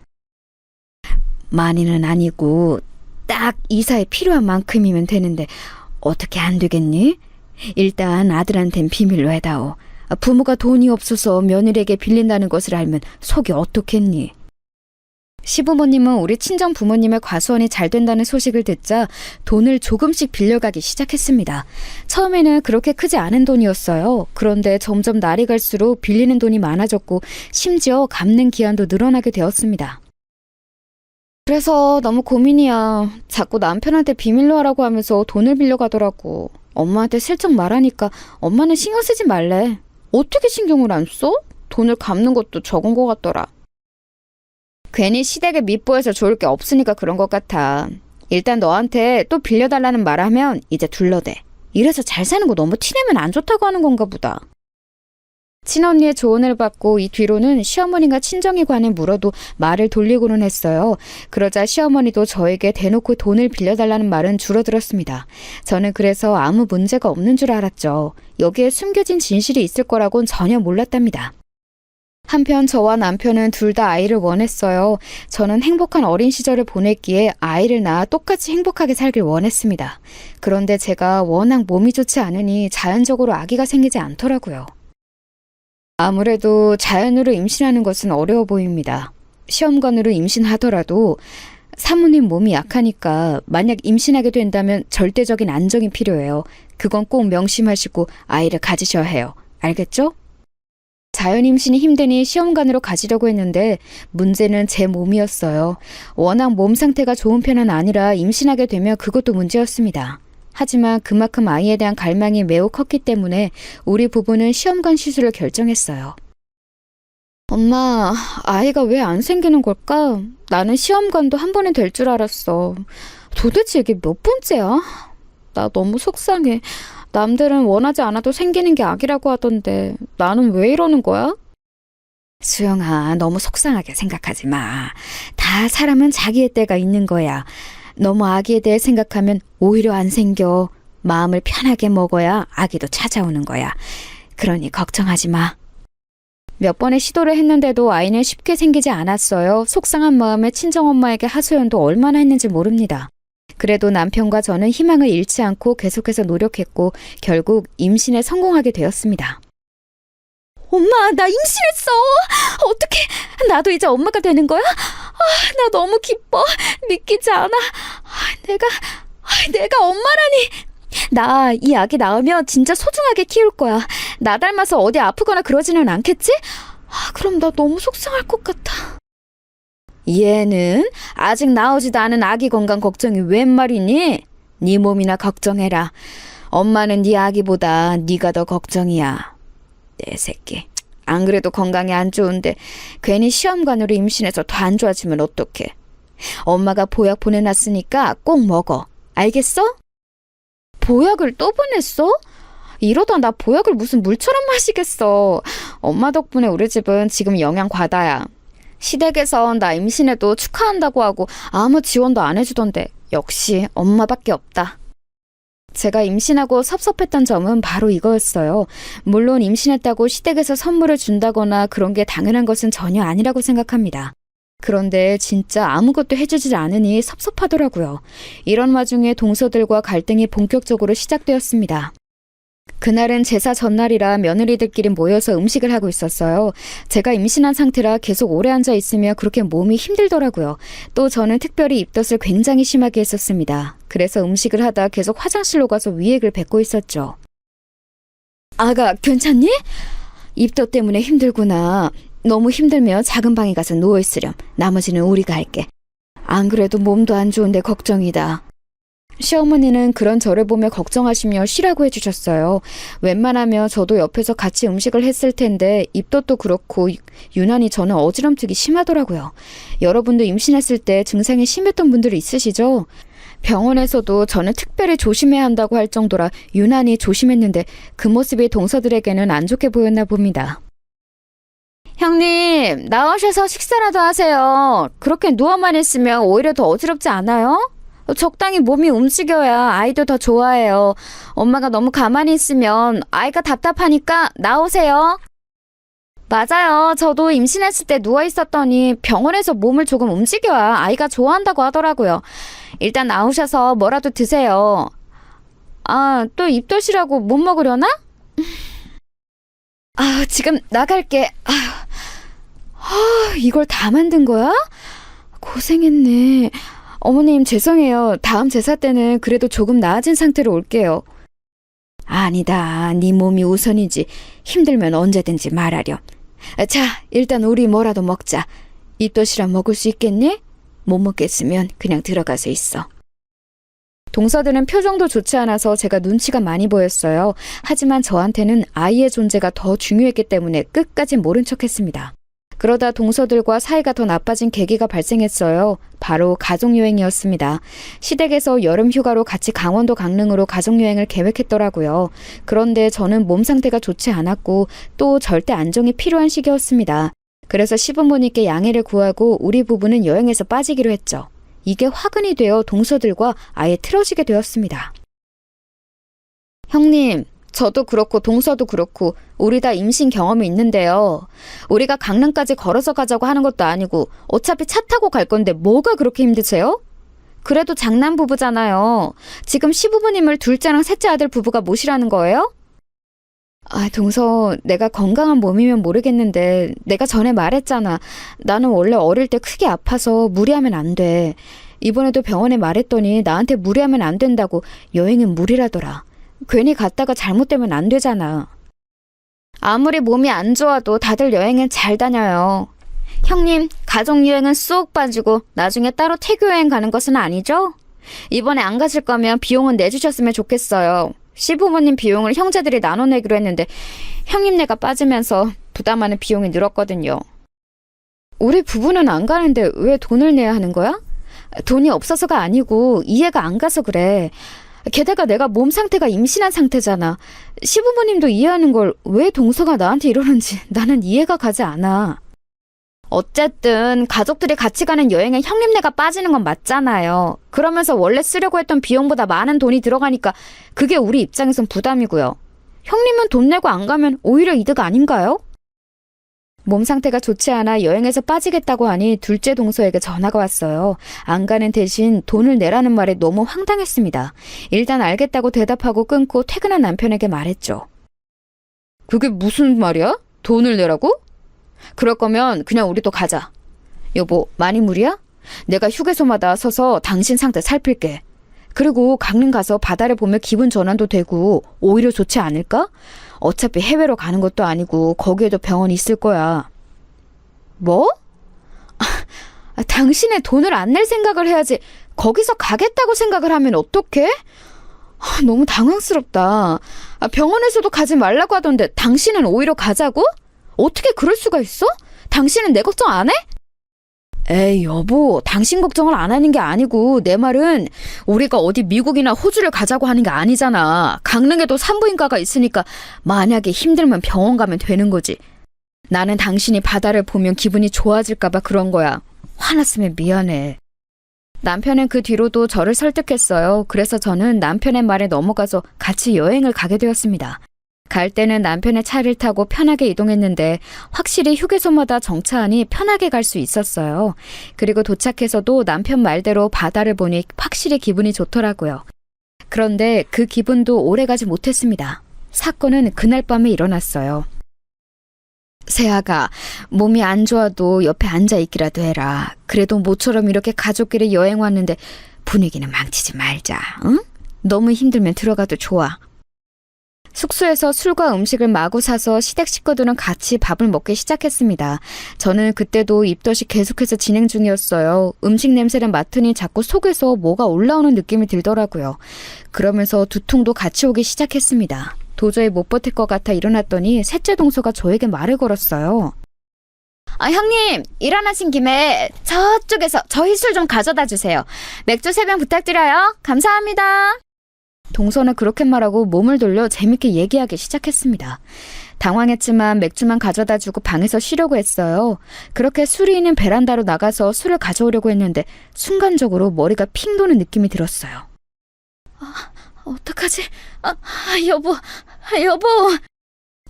많이는 아니고 딱 이사에 필요한 만큼이면 되는데 어떻게 안 되겠니? 일단 아들한텐 비밀로 해다오. 부모가 돈이 없어서 며느리에게 빌린다는 것을 알면 속이 어떻겠니? 시부모님은 우리 친정 부모님의 과수원이 잘 된다는 소식을 듣자 돈을 조금씩 빌려가기 시작했습니다. 처음에는 그렇게 크지 않은 돈이었어요. 그런데 점점 날이 갈수록 빌리는 돈이 많아졌고 심지어 갚는 기한도 늘어나게 되었습니다. 그래서 너무 고민이야. 자꾸 남편한테 비밀로 하라고 하면서 돈을 빌려가더라고. 엄마한테 슬쩍 말하니까 엄마는 신경 쓰지 말래. 어떻게 신경을 안 써? 돈을 갚는 것도 적은 것 같더라. 괜히 시댁에 밉보여서 좋을 게 없으니까 그런 것 같아. 일단 너한테 또 빌려달라는 말 하면 이제 둘러대. 이래서 잘 사는 거 너무 티내면 안 좋다고 하는 건가 보다. 친언니의 조언을 받고 이 뒤로는 시어머니가 친정에 관해 물어도 말을 돌리고는 했어요. 그러자 시어머니도 저에게 대놓고 돈을 빌려달라는 말은 줄어들었습니다. 저는 그래서 아무 문제가 없는 줄 알았죠. 여기에 숨겨진 진실이 있을 거라고는 전혀 몰랐답니다. 한편 저와 남편은 둘 다 아이를 원했어요. 저는 행복한 어린 시절을 보냈기에 아이를 낳아 똑같이 행복하게 살길 원했습니다. 그런데 제가 워낙 몸이 좋지 않으니 자연적으로 아기가 생기지 않더라고요. 아무래도 자연으로 임신하는 것은 어려워 보입니다. 시험관으로 임신하더라도 사모님 몸이 약하니까 만약 임신하게 된다면 절대적인 안정이 필요해요. 그건 꼭 명심하시고 아이를 가지셔야 해요. 알겠죠? 자연 임신이 힘드니 시험관으로 가지려고 했는데 문제는 제 몸이었어요. 워낙 몸 상태가 좋은 편은 아니라 임신하게 되면 그것도 문제였습니다. 하지만 그만큼 아이에 대한 갈망이 매우 컸기 때문에 우리 부부는 시험관 시술을 결정했어요. 엄마, 아이가 왜 안 생기는 걸까? 나는 시험관도 한 번에 될 줄 알았어. 도대체 이게 몇 번째야? 나 너무 속상해. 남들은 원하지 않아도 생기는 게 악이라고 하던데 나는 왜 이러는 거야? 수영아, 너무 속상하게 생각하지 마. 다 사람은 자기의 때가 있는 거야. 너무 아기에 대해 생각하면 오히려 안 생겨. 마음을 편하게 먹어야 아기도 찾아오는 거야. 그러니 걱정하지 마. 몇 번의 시도를 했는데도 아이는 쉽게 생기지 않았어요. 속상한 마음에 친정엄마에게 하소연도 얼마나 했는지 모릅니다. 그래도 남편과 저는 희망을 잃지 않고 계속해서 노력했고 결국 임신에 성공하게 되었습니다. 엄마, 나 임신했어. 어떡해. 나도 이제 엄마가 되는 거야? 나 너무 기뻐. 믿기지 않아. 내가 엄마라니. 나 이 아기 낳으면 진짜 소중하게 키울 거야. 나 닮아서 어디 아프거나 그러지는 않겠지? 그럼 나 너무 속상할 것 같아. 얘는 아직 나오지도 않은 아기 건강 걱정이 웬 말이니? 네 몸이나 걱정해라. 엄마는 네 아기보다 네가 더 걱정이야. 내 새끼. 안 그래도 건강이 안 좋은데 괜히 시험관으로 임신해서 더 안 좋아지면 어떡해. 엄마가 보약 보내놨으니까 꼭 먹어. 알겠어? 보약을 또 보냈어? 이러다 나 보약을 무슨 물처럼 마시겠어. 엄마 덕분에 우리 집은 지금 영양 과다야. 시댁에선 나 임신해도 축하한다고 하고 아무 지원도 안 해주던데 역시 엄마밖에 없다. 제가 임신하고 섭섭했던 점은 바로 이거였어요. 물론 임신했다고 시댁에서 선물을 준다거나 그런 게 당연한 것은 전혀 아니라고 생각합니다. 그런데 진짜 아무것도 해주질 않으니 섭섭하더라고요. 이런 와중에 동서들과 갈등이 본격적으로 시작되었습니다. 그날은 제사 전날이라 며느리들끼리 모여서 음식을 하고 있었어요. 제가 임신한 상태라 계속 오래 앉아 있으며 그렇게 몸이 힘들더라고요. 또 저는 특별히 입덧을 굉장히 심하게 했었습니다. 그래서 음식을 하다 계속 화장실로 가서 위액을 뱉고 있었죠. 아가, 괜찮니? 입덧 때문에 힘들구나. 너무 힘들면 작은 방에 가서 누워있으렴. 나머지는 우리가 할게. 안 그래도 몸도 안 좋은데 걱정이다. 시어머니는 그런 저를 보며 걱정하시며 쉬라고 해주셨어요. 웬만하면 저도 옆에서 같이 음식을 했을 텐데 입덧도 그렇고 유난히 저는 어지럼증이 심하더라고요. 여러분도 임신했을 때 증상이 심했던 분들이 있으시죠? 병원에서도 저는 특별히 조심해야 한다고 할 정도라 유난히 조심했는데 그 모습이 동서들에게는 안 좋게 보였나 봅니다. 형님, 나오셔서 식사라도 하세요. 그렇게 누워만 있으면 오히려 더 어지럽지 않아요? 적당히 몸이 움직여야 아이도 더 좋아해요. 엄마가 너무 가만히 있으면 아이가 답답하니까 나오세요. 맞아요. 저도 임신했을 때 누워 있었더니 병원에서 몸을 조금 움직여야 아이가 좋아한다고 하더라고요. 일단 나오셔서 뭐라도 드세요. 아, 또 입덧이라고 못 먹으려나? 아, 지금 나갈게. 이걸 다 만든 거야? 고생했네. 어머님 죄송해요. 다음 제사 때는 그래도 조금 나아진 상태로 올게요. 아니다. 네 몸이 우선이지. 힘들면 언제든지 말하렴. 자, 일단 우리 뭐라도 먹자. 입덧이라 먹을 수 있겠니? 못 먹겠으면 그냥 들어가서 있어. 동서들은 표정도 좋지 않아서 제가 눈치가 많이 보였어요. 하지만 저한테는 아이의 존재가 더 중요했기 때문에 끝까지 모른 척했습니다. 그러다 동서들과 사이가 더 나빠진 계기가 발생했어요. 바로 가족여행이었습니다. 시댁에서 여름 휴가로 같이 강원도 강릉으로 가족여행을 계획했더라고요. 그런데 저는 몸 상태가 좋지 않았고 또 절대 안정이 필요한 시기였습니다. 그래서 시부모님께 양해를 구하고 우리 부부는 여행에서 빠지기로 했죠. 이게 화근이 되어 동서들과 아예 틀어지게 되었습니다. 형님, 저도 그렇고 동서도 그렇고 우리 다 임신 경험이 있는데요. 우리가 강릉까지 걸어서 가자고 하는 것도 아니고 어차피 차 타고 갈 건데 뭐가 그렇게 힘드세요? 그래도 장남 부부잖아요. 지금 시부모님을 둘째랑 셋째 아들 부부가 모시라는 거예요? 아, 동서, 내가 건강한 몸이면 모르겠는데 내가 전에 말했잖아. 나는 원래 어릴 때 크게 아파서 무리하면 안 돼. 이번에도 병원에 말했더니 나한테 무리하면 안 된다고 여행은 무리라더라. 괜히 갔다가 잘못되면 안 되잖아. 아무리 몸이 안 좋아도 다들 여행은 잘 다녀요. 형님, 가족여행은 쏙 빠지고 나중에 따로 태교여행 가는 것은 아니죠? 이번에 안 가실 거면 비용은 내주셨으면 좋겠어요. 시부모님 비용을 형제들이 나눠내기로 했는데 형님네가 빠지면서 부담하는 비용이 늘었거든요. 우리 부부는 안 가는데 왜 돈을 내야 하는 거야? 돈이 없어서가 아니고 이해가 안 가서 그래. 게다가 내가 몸 상태가 임신한 상태잖아. 시부모님도 이해하는 걸 왜 동서가 나한테 이러는지 나는 이해가 가지 않아. 어쨌든 가족들이 같이 가는 여행에 형님네가 빠지는 건 맞잖아요. 그러면서 원래 쓰려고 했던 비용보다 많은 돈이 들어가니까 그게 우리 입장에선 부담이고요. 형님은 돈 내고 안 가면 오히려 이득 아닌가요? 몸 상태가 좋지 않아 여행에서 빠지겠다고 하니 둘째 동서에게 전화가 왔어요. 안 가는 대신 돈을 내라는 말에 너무 황당했습니다. 일단 알겠다고 대답하고 끊고 퇴근한 남편에게 말했죠. 그게 무슨 말이야? 돈을 내라고? 그럴 거면 그냥 우리도 가자. 여보, 많이 무리야? 내가 휴게소마다 서서 당신 상태 살필게. 그리고 강릉 가서 바다를 보며 기분 전환도 되고 오히려 좋지 않을까? 어차피 해외로 가는 것도 아니고 거기에도 병원이 있을 거야. 뭐? 당신의 돈을 안 낼 생각을 해야지. 거기서 가겠다고 생각을 하면 어떡해? 너무 당황스럽다. 병원에서도 가지 말라고 하던데 당신은 오히려 가자고? 어떻게 그럴 수가 있어? 당신은 내 걱정 안 해? 에이 여보, 당신 걱정을 안 하는 게 아니고 내 말은 우리가 어디 미국이나 호주를 가자고 하는 게 아니잖아. 강릉에도 산부인과가 있으니까 만약에 힘들면 병원 가면 되는 거지. 나는 당신이 바다를 보면 기분이 좋아질까 봐 그런 거야. 화났으면 미안해. 남편은 그 뒤로도 저를 설득했어요. 그래서 저는 남편의 말에 넘어가서 같이 여행을 가게 되었습니다. 갈 때는 남편의 차를 타고 편하게 이동했는데 확실히 휴게소마다 정차하니 편하게 갈 수 있었어요. 그리고 도착해서도 남편 말대로 바다를 보니 확실히 기분이 좋더라고요. 그런데 그 기분도 오래가지 못했습니다. 사건은 그날 밤에 일어났어요. 세아가 몸이 안 좋아도 옆에 앉아있기라도 해라. 그래도 모처럼 이렇게 가족끼리 여행 왔는데 분위기는 망치지 말자. 응? 너무 힘들면 들어가도 좋아. 숙소에서 술과 음식을 마구 사서 시댁 식구들은 같이 밥을 먹기 시작했습니다. 저는 그때도 입덧이 계속해서 진행 중이었어요. 음식 냄새를 맡으니 자꾸 속에서 뭐가 올라오는 느낌이 들더라고요. 그러면서 두통도 같이 오기 시작했습니다. 도저히 못 버틸 것 같아 일어났더니 셋째 동서가 저에게 말을 걸었어요. 형님, 일어나신 김에 저쪽에서 저희 술 좀 가져다 주세요. 맥주 3병 부탁드려요. 감사합니다. 동서는 그렇게 말하고 몸을 돌려 재밌게 얘기하기 시작했습니다. 당황했지만 맥주만 가져다 주고 방에서 쉬려고 했어요. 그렇게 술이 있는 베란다로 나가서 술을 가져오려고 했는데 순간적으로 머리가 핑 도는 느낌이 들었어요. 어떡하지? 여보.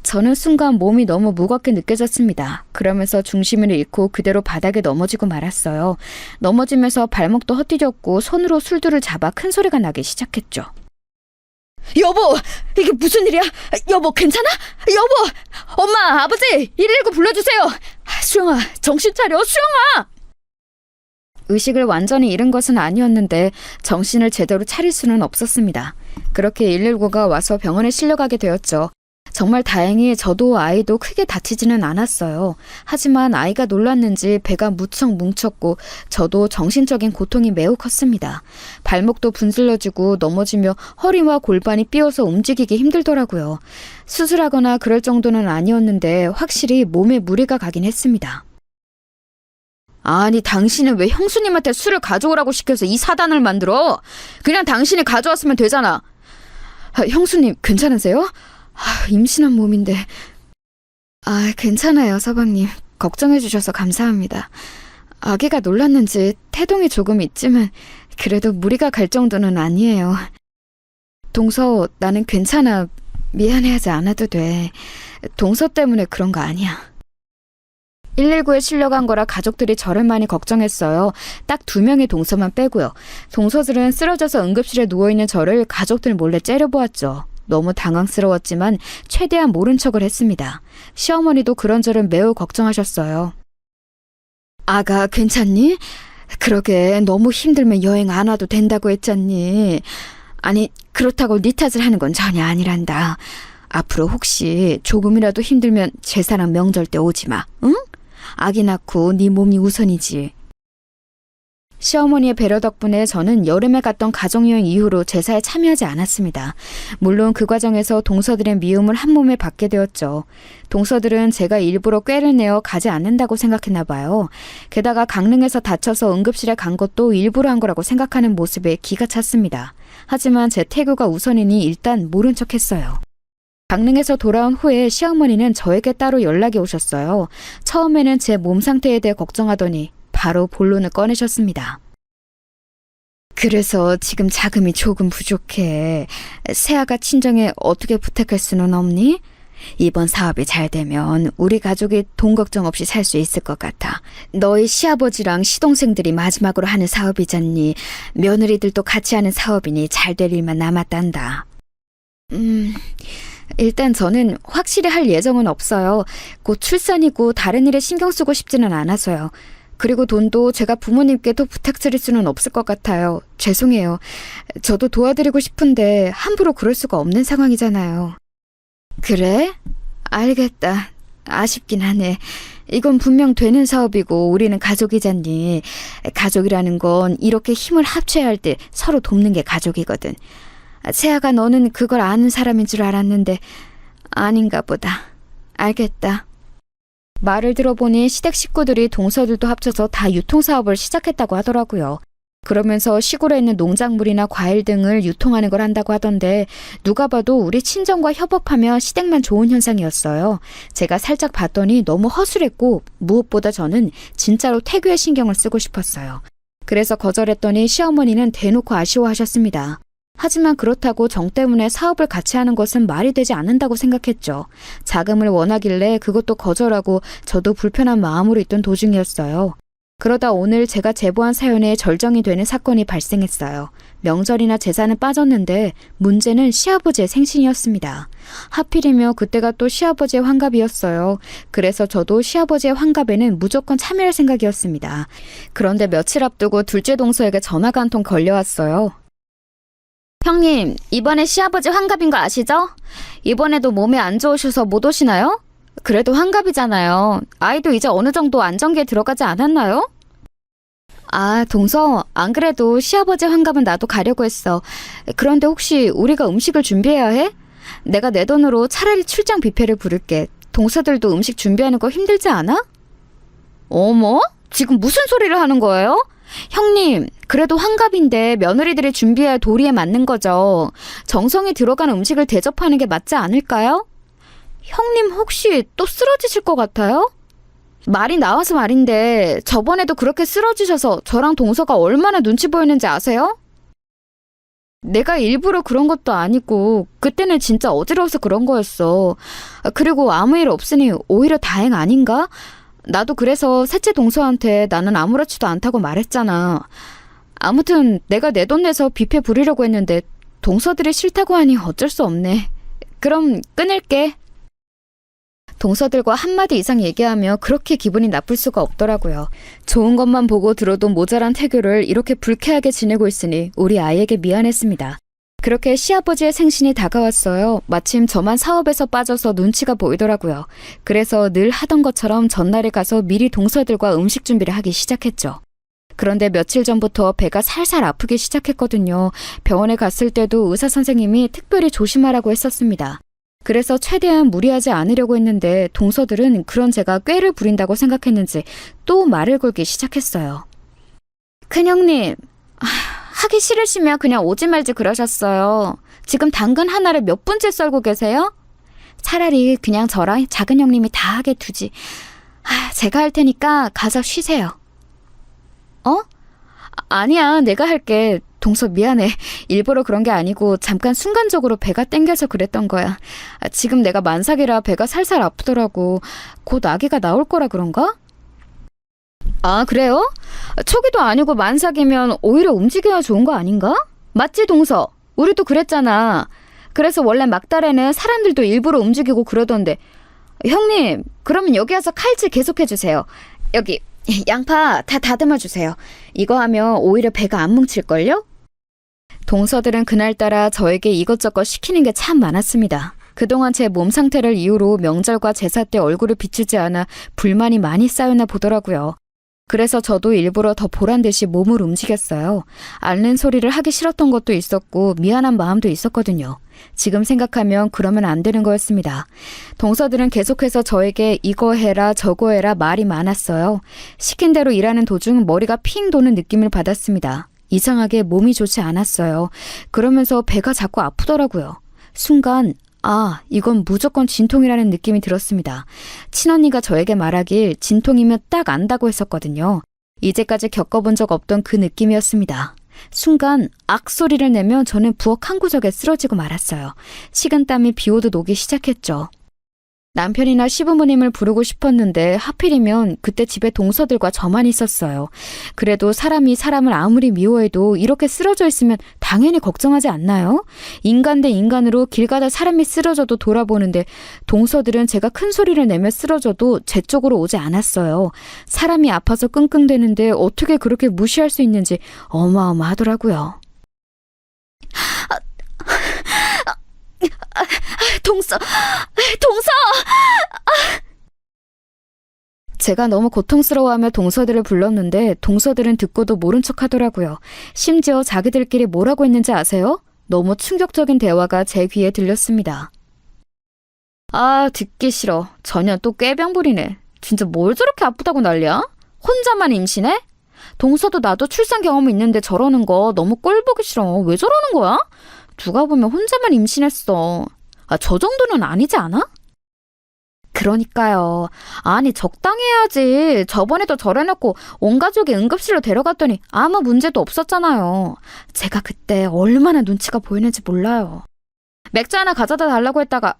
저는 순간 몸이 너무 무겁게 느껴졌습니다. 그러면서 중심을 잃고 그대로 바닥에 넘어지고 말았어요. 넘어지면서 발목도 헛디뎠고 손으로 술두를 잡아 큰 소리가 나기 시작했죠. 여보! 이게 무슨 일이야? 여보, 괜찮아? 여보! 엄마, 아버지! 119 불러주세요! 수영아, 정신 차려, 수영아! 의식을 완전히 잃은 것은 아니었는데 정신을 제대로 차릴 수는 없었습니다. 그렇게 119가 와서 병원에 실려가게 되었죠. 정말 다행히 저도 아이도 크게 다치지는 않았어요. 하지만 아이가 놀랐는지 배가 무척 뭉쳤고 저도 정신적인 고통이 매우 컸습니다. 발목도 분질러지고 넘어지며 허리와 골반이 삐어서 움직이기 힘들더라고요. 수술하거나 그럴 정도는 아니었는데 확실히 몸에 무리가 가긴 했습니다. 아니, 당신은 왜 형수님한테 술을 가져오라고 시켜서 이 사단을 만들어? 그냥 당신이 가져왔으면 되잖아. 형수님, 괜찮으세요? 임신한 몸인데. 괜찮아요, 서방님. 걱정해 주셔서 감사합니다. 아기가 놀랐는지 태동이 조금 있지만 그래도 무리가 갈 정도는 아니에요. 동서, 나는 괜찮아. 미안해하지 않아도 돼. 동서 때문에 그런 거 아니야. 119에 실려간 거라 가족들이 저를 많이 걱정했어요. 딱 2명의 동서만 빼고요. 동서들은 쓰러져서 응급실에 누워있는 저를 가족들 몰래 째려보았죠. 너무 당황스러웠지만 최대한 모른 척을 했습니다. 시어머니도 그런저런 매우 걱정하셨어요. 아가 괜찮니? 그러게 너무 힘들면 여행 안 와도 된다고 했잖니. 아니 그렇다고 네 탓을 하는 건 전혀 아니란다. 앞으로 혹시 조금이라도 힘들면 제사랑 명절 때 오지 마. 응? 아기 낳고 네 몸이 우선이지. 시어머니의 배려 덕분에 저는 여름에 갔던 가족여행 이후로 제사에 참여하지 않았습니다. 물론 그 과정에서 동서들의 미움을 한 몸에 받게 되었죠. 동서들은 제가 일부러 꾀를 내어 가지 않는다고 생각했나 봐요. 게다가 강릉에서 다쳐서 응급실에 간 것도 일부러 한 거라고 생각하는 모습에 기가 찼습니다. 하지만 제 태교가 우선이니 일단 모른 척했어요. 강릉에서 돌아온 후에 시어머니는 저에게 따로 연락이 오셨어요. 처음에는 제 몸 상태에 대해 걱정하더니 바로 본론을 꺼내셨습니다. 그래서 지금 자금이 조금 부족해. 새아가 친정에 어떻게 부탁할 수는 없니? 이번 사업이 잘 되면 우리 가족이 돈 걱정 없이 살 수 있을 것 같아. 너희 시아버지랑 시동생들이 마지막으로 하는 사업이잖니. 며느리들도 같이 하는 사업이니 잘 될 일만 남았단다. 일단 저는 확실히 할 예정은 없어요. 곧 출산이고 다른 일에 신경 쓰고 싶지는 않아서요. 그리고 돈도 제가 부모님께 또 부탁드릴 수는 없을 것 같아요. 죄송해요. 저도 도와드리고 싶은데 함부로 그럴 수가 없는 상황이잖아요. 그래? 알겠다. 아쉽긴 하네. 이건 분명 되는 사업이고 우리는 가족이잖니. 가족이라는 건 이렇게 힘을 합쳐야 할 때 서로 돕는 게 가족이거든. 세아가 너는 그걸 아는 사람인 줄 알았는데 아닌가 보다. 알겠다. 말을 들어보니 시댁 식구들이 동서들도 합쳐서 다 유통사업을 시작했다고 하더라고요. 그러면서 시골에 있는 농작물이나 과일 등을 유통하는 걸 한다고 하던데 누가 봐도 우리 친정과 협업하면 시댁만 좋은 현상이었어요. 제가 살짝 봤더니 너무 허술했고 무엇보다 저는 진짜로 태교에 신경을 쓰고 싶었어요. 그래서 거절했더니 시어머니는 대놓고 아쉬워하셨습니다. 하지만 그렇다고 정 때문에 사업을 같이 하는 것은 말이 되지 않는다고 생각했죠. 자금을 원하길래 그것도 거절하고 저도 불편한 마음으로 있던 도중이었어요. 그러다 오늘 제가 제보한 사연에 절정이 되는 사건이 발생했어요. 명절이나 제사는 빠졌는데 문제는 시아버지의 생신이었습니다. 하필이며 그때가 또 시아버지의 환갑이었어요. 그래서 저도 시아버지의 환갑에는 무조건 참여할 생각이었습니다. 그런데 며칠 앞두고 둘째 동서에게 전화가 한 통 걸려왔어요. 형님, 이번에 시아버지 환갑인 거 아시죠? 이번에도 몸이 안 좋으셔서 못 오시나요? 그래도 환갑이잖아요. 아이도 이제 어느 정도 안정기에 들어가지 않았나요? 아, 동서, 안 그래도 시아버지 환갑은 나도 가려고 했어. 그런데 혹시 우리가 음식을 준비해야 해? 내가 내 돈으로 차라리 출장 뷔페를 부를게. 동서들도 음식 준비하는 거 힘들지 않아? 어머? 지금 무슨 소리를 하는 거예요? 형님, 그래도 환갑인데 며느리들이 준비해야 도리에 맞는 거죠. 정성이 들어간 음식을 대접하는 게 맞지 않을까요? 형님 혹시 또 쓰러지실 것 같아요? 말이 나와서 말인데 저번에도 그렇게 쓰러지셔서 저랑 동서가 얼마나 눈치 보였는지 아세요? 내가 일부러 그런 것도 아니고 그때는 진짜 어지러워서 그런 거였어. 그리고 아무 일 없으니 오히려 다행 아닌가? 나도 그래서 셋째 동서한테 나는 아무렇지도 않다고 말했잖아. 아무튼 내가 내 돈 내서 뷔페 부리려고 했는데 동서들이 싫다고 하니 어쩔 수 없네. 그럼 끊을게. 동서들과 한마디 이상 얘기하며 그렇게 기분이 나쁠 수가 없더라고요. 좋은 것만 보고 들어도 모자란 태교를 이렇게 불쾌하게 지내고 있으니 우리 아이에게 미안했습니다. 그렇게 시아버지의 생신이 다가왔어요. 마침 저만 사업에서 빠져서 눈치가 보이더라고요. 그래서 늘 하던 것처럼 전날에 가서 미리 동서들과 음식 준비를 하기 시작했죠. 그런데 며칠 전부터 배가 살살 아프기 시작했거든요. 병원에 갔을 때도 의사 선생님이 특별히 조심하라고 했었습니다. 그래서 최대한 무리하지 않으려고 했는데 동서들은 그런 제가 꾀를 부린다고 생각했는지 또 말을 걸기 시작했어요. 큰형님, 하기 싫으시면 그냥 오지 말지 그러셨어요. 지금 당근 하나를 몇 분째 썰고 계세요? 차라리 그냥 저랑 작은 형님이 다 하게 두지. 제가 할 테니까 가서 쉬세요. 어? 아니야, 내가 할게. 동서 미안해. 일부러 그런 게 아니고 잠깐 순간적으로 배가 땡겨서 그랬던 거야. 지금 내가 만삭이라 배가 살살 아프더라고. 곧 아기가 나올 거라 그런가? 아, 그래요? 초기도 아니고 만삭이면 오히려 움직여야 좋은 거 아닌가? 맞지, 동서? 우리도 그랬잖아. 그래서 원래 막달에는 사람들도 일부러 움직이고 그러던데. 형님, 그러면 여기 와서 칼질 계속해주세요. 여기 양파 다 다듬어 주세요. 이거 하면 오히려 배가 안 뭉칠걸요? 동서들은 그날따라 저에게 이것저것 시키는 게 참 많았습니다. 그동안 제 몸 상태를 이유로 명절과 제사 때 얼굴을 비추지 않아 불만이 많이 쌓였나 보더라고요. 그래서 저도 일부러 더 보란 듯이 몸을 움직였어요. 앓는 소리를 하기 싫었던 것도 있었고 미안한 마음도 있었거든요. 지금 생각하면 그러면 안 되는 거였습니다. 동서들은 계속해서 저에게 이거 해라 저거 해라 말이 많았어요. 시킨 대로 일하는 도중 머리가 핑 도는 느낌을 받았습니다. 이상하게 몸이 좋지 않았어요. 그러면서 배가 자꾸 아프더라고요. 순간 이건 무조건 진통이라는 느낌이 들었습니다. 친언니가 저에게 말하길 진통이면 딱 안다고 했었거든요. 이제까지 겪어본 적 없던 그 느낌이었습니다. 순간 악소리를 내며 저는 부엌 한 구석에 쓰러지고 말았어요. 식은땀이 비오듯 오기 시작했죠. 남편이나 시부모님을 부르고 싶었는데 하필이면 그때 집에 동서들과 저만 있었어요. 그래도 사람이 사람을 아무리 미워해도 이렇게 쓰러져 있으면 당연히 걱정하지 않나요? 인간 대 인간으로 길 가다 사람이 쓰러져도 돌아보는데 동서들은 제가 큰 소리를 내며 쓰러져도 제 쪽으로 오지 않았어요. 사람이 아파서 끙끙대는데 어떻게 그렇게 무시할 수 있는지 어마어마하더라고요. 동서! 제가 너무 고통스러워하며 동서들을 불렀는데 동서들은 듣고도 모른 척 하더라고요. 심지어 자기들끼리 뭐라고 했는지 아세요? 너무 충격적인 대화가 제 귀에 들렸습니다. 듣기 싫어. 전혀 또 꾀병 부리네. 진짜 뭘 저렇게 아프다고 난리야? 혼자만 임신해? 동서도 나도 출산 경험이 있는데 저러는 거 너무 꼴 보기 싫어. 왜 저러는 거야? 누가 보면 혼자만 임신했어. 저 정도는 아니지 않아? 그러니까요. 아니 적당히 해야지. 저번에도 저래놓고 온 가족이 응급실로 데려갔더니 아무 문제도 없었잖아요. 제가 그때 얼마나 눈치가 보이는지 몰라요. 맥주 하나 가져다 달라고 했다가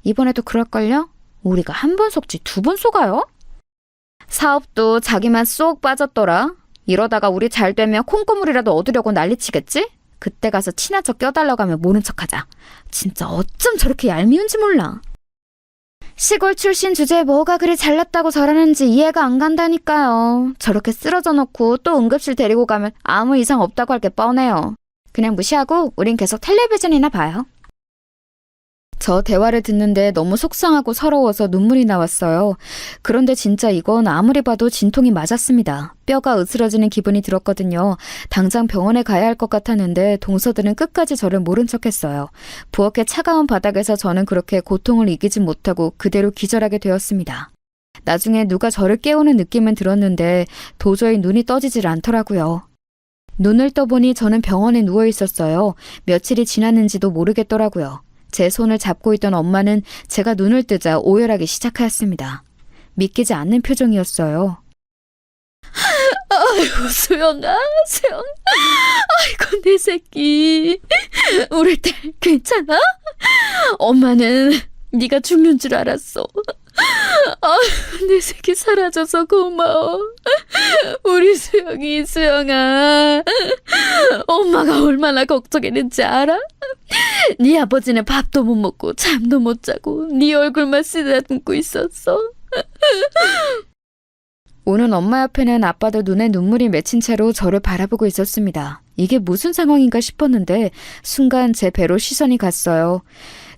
이번에도 그럴걸요? 우리가 한 번 속지 두 번 속아요? 사업도 자기만 쏙 빠졌더라. 이러다가 우리 잘 되면 콩고물이라도 얻으려고 난리치겠지? 그때 가서 친한 척 껴달라고 하면 모른 척하자. 진짜 어쩜 저렇게 얄미운지 몰라. 시골 출신 주제에 뭐가 그리 잘났다고 저러는지 이해가 안 간다니까요. 저렇게 쓰러져 놓고 또 응급실 데리고 가면 아무 이상 없다고 할 게 뻔해요. 그냥 무시하고 우린 계속 텔레비전이나 봐요. 저 대화를 듣는데 너무 속상하고 서러워서 눈물이 나왔어요. 그런데 진짜 이건 아무리 봐도 진통이 맞았습니다. 뼈가 으스러지는 기분이 들었거든요. 당장 병원에 가야 할 것 같았는데 동서들은 끝까지 저를 모른 척했어요. 부엌의 차가운 바닥에서 저는 그렇게 고통을 이기지 못하고 그대로 기절하게 되었습니다. 나중에 누가 저를 깨우는 느낌은 들었는데 도저히 눈이 떠지질 않더라고요. 눈을 떠보니 저는 병원에 누워 있었어요. 며칠이 지났는지도 모르겠더라고요. 제 손을 잡고 있던 엄마는 제가 눈을 뜨자 오열하기 시작하였습니다. 믿기지 않는 표정이었어요. 아이고, 수영아, 수영. 아이고, 내 새끼. 우리 딸 괜찮아? 엄마는 네가 죽는 줄 알았어. 아이고, 내 새끼 사라져서 고마워. 우리 수영이, 수영아. 엄마가 얼마나 걱정했는지 알아? 네 아버지는 밥도 못 먹고 잠도 못 자고 네 얼굴만 쓰다듬고 있었어. 오는 엄마 옆에는 아빠도 눈에 눈물이 맺힌 채로 저를 바라보고 있었습니다. 이게 무슨 상황인가 싶었는데 순간 제 배로 시선이 갔어요.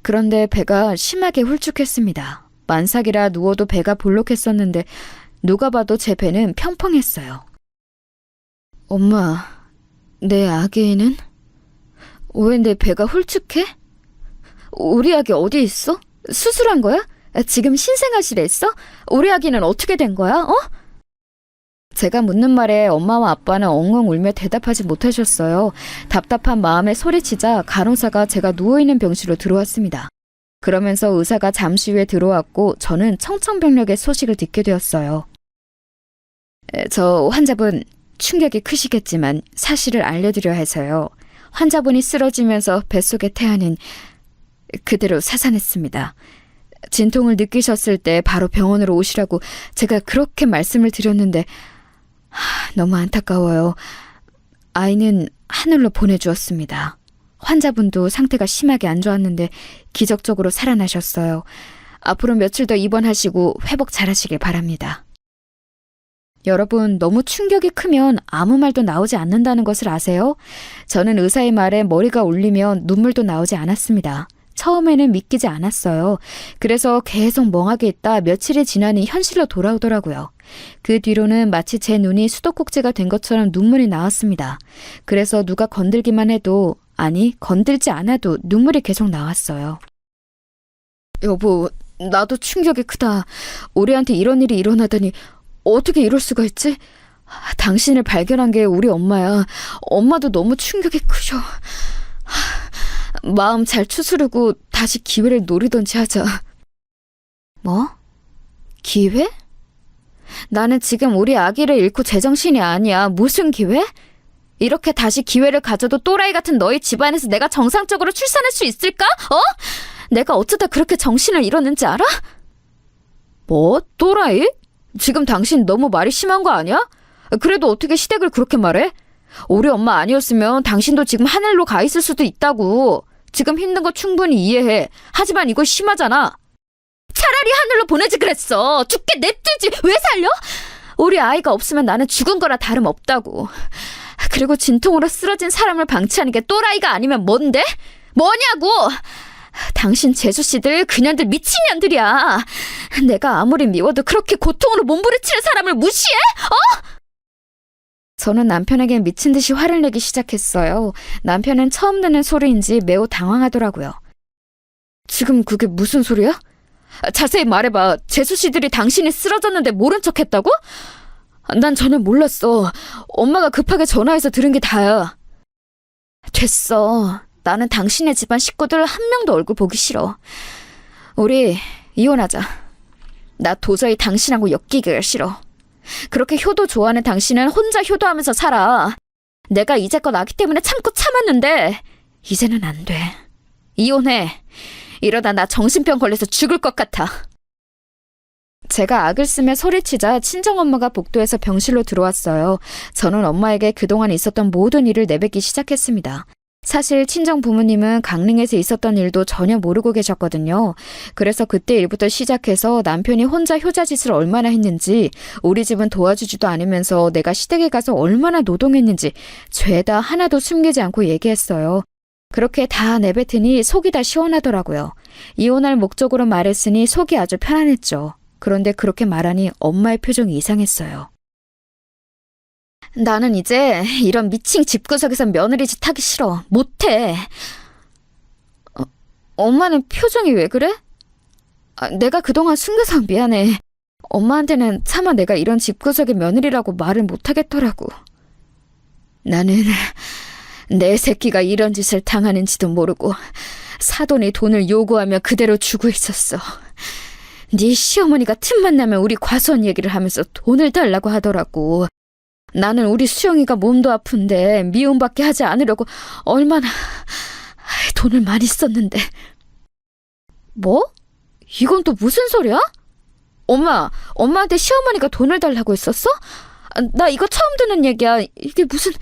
그런데 배가 심하게 홀쭉했습니다. 만삭이라 누워도 배가 볼록했었는데 누가 봐도 제 배는 평평했어요. 엄마, 내 아기는? 왜 내 배가 홀쭉해? 우리 아기 어디 있어? 수술한 거야? 지금 신생아실에 있어? 우리 아기는 어떻게 된 거야? 어? 제가 묻는 말에 엄마와 아빠는 엉엉 울며 대답하지 못하셨어요. 답답한 마음에 소리치자 간호사가 제가 누워있는 병실로 들어왔습니다. 그러면서 의사가 잠시 후에 들어왔고 저는 청천벽력의 소식을 듣게 되었어요. 저 환자분 충격이 크시겠지만 사실을 알려드려야 해서요. 환자분이 쓰러지면서 뱃속의 태아는 그대로 사산했습니다. 진통을 느끼셨을 때 바로 병원으로 오시라고 제가 그렇게 말씀을 드렸는데 너무 안타까워요. 아이는 하늘로 보내주었습니다. 환자분도 상태가 심하게 안 좋았는데 기적적으로 살아나셨어요. 앞으로 며칠 더 입원하시고 회복 잘하시길 바랍니다. 여러분, 너무 충격이 크면 아무 말도 나오지 않는다는 것을 아세요? 저는 의사의 말에 머리가 울리면 눈물도 나오지 않았습니다. 처음에는 믿기지 않았어요. 그래서 계속 멍하게 있다 며칠이 지나니 현실로 돌아오더라고요. 그 뒤로는 마치 제 눈이 수도꼭지가 된 것처럼 눈물이 나왔습니다. 그래서 누가 건들기만 해도, 아니 건들지 않아도 눈물이 계속 나왔어요. 여보, 나도 충격이 크다. 우리한테 이런 일이 일어나다니 어떻게 이럴 수가 있지? 당신을 발견한 게 우리 엄마야. 엄마도 너무 충격이 크셔. 마음 잘 추스르고 다시 기회를 노리던지 하자. 뭐? 기회? 나는 지금 우리 아기를 잃고 제정신이 아니야. 무슨 기회? 이렇게 다시 기회를 가져도 또라이 같은 너희 집안에서 내가 정상적으로 출산할 수 있을까? 어? 내가 어쩌다 그렇게 정신을 잃었는지 알아? 뭐? 또라이? 지금 당신 너무 말이 심한 거 아니야? 그래도 어떻게 시댁을 그렇게 말해? 우리 엄마 아니었으면 당신도 지금 하늘로 가 있을 수도 있다고. 지금 힘든 거 충분히 이해해. 하지만 이거 심하잖아. 차라리 하늘로 보내지 그랬어. 죽게 냅두지. 왜 살려? 우리 아이가 없으면 나는 죽은 거나 다름없다고. 그리고 진통으로 쓰러진 사람을 방치하는 게 또라이가 아니면 뭔데? 뭐냐고! 당신 재수씨들 그년들 미친년들이야. 내가 아무리 미워도 그렇게 고통으로 몸부림치는 사람을 무시해? 어? 저는 남편에게 미친 듯이 화를 내기 시작했어요. 남편은 처음 듣는 소리인지 매우 당황하더라고요. 지금 그게 무슨 소리야? 자세히 말해봐. 재수씨들이 당신이 쓰러졌는데 모른 척 했다고? 난 전혀 몰랐어. 엄마가 급하게 전화해서 들은 게 다야. 됐어. 나는 당신네 집안 식구들 한 명도 얼굴 보기 싫어. 우리 이혼하자. 나 도저히 당신하고 엮이기가 싫어. 그렇게 효도 좋아하는 당신은 혼자 효도하면서 살아. 내가 이제껏 아기 때문에 참고 참았는데 이제는 안 돼. 이혼해. 이러다 나 정신병 걸려서 죽을 것 같아. 제가 악을 쓰며 소리치자 친정엄마가 복도에서 병실로 들어왔어요. 저는 엄마에게 그동안 있었던 모든 일을 내뱉기 시작했습니다. 사실 친정 부모님은 강릉에서 있었던 일도 전혀 모르고 계셨거든요. 그래서 그때 일부터 시작해서 남편이 혼자 효자짓을 얼마나 했는지, 우리 집은 도와주지도 않으면서 내가 시댁에 가서 얼마나 노동했는지 죄다 하나도 숨기지 않고 얘기했어요. 그렇게 다 내뱉으니 속이 다 시원하더라고요. 이혼할 목적으로 말했으니 속이 아주 편안했죠. 그런데 그렇게 말하니 엄마의 표정이 이상했어요. 나는 이제 이런 미친 집구석에서 며느리 짓 하기 싫어. 못해. 엄마는 표정이 왜 그래? 내가 그동안 숨겨서 미안해. 엄마한테는 차마 내가 이런 집구석의 며느리라고 말을 못하겠더라고. 나는 내 새끼가 이런 짓을 당하는지도 모르고 사돈이 돈을 요구하며 그대로 주고 있었어. 네 시어머니가 틈만 나면 우리 과수원 얘기를 하면서 돈을 달라고 하더라고. 나는 우리 수영이가 몸도 아픈데 미움받게 하지 않으려고 얼마나 돈을 많이 썼는데. 뭐? 이건 또 무슨 소리야? 엄마한테 시어머니가 돈을 달라고 했었어? 나 이거 처음 듣는 얘기야. 이게 무슨...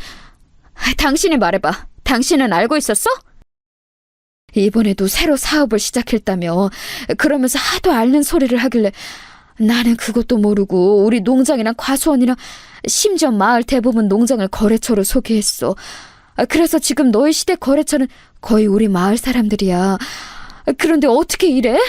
당신이 말해봐. 당신은 알고 있었어? 이번에도 새로 사업을 시작했다며. 그러면서 하도 앓는 소리를 하길래 나는 그것도 모르고 우리 농장이랑 과수원이랑 심지어 마을 대부분 농장을 거래처로 소개했어. 그래서 지금 너희 시댁 거래처는 거의 우리 마을 사람들이야. 그런데 어떻게 이래?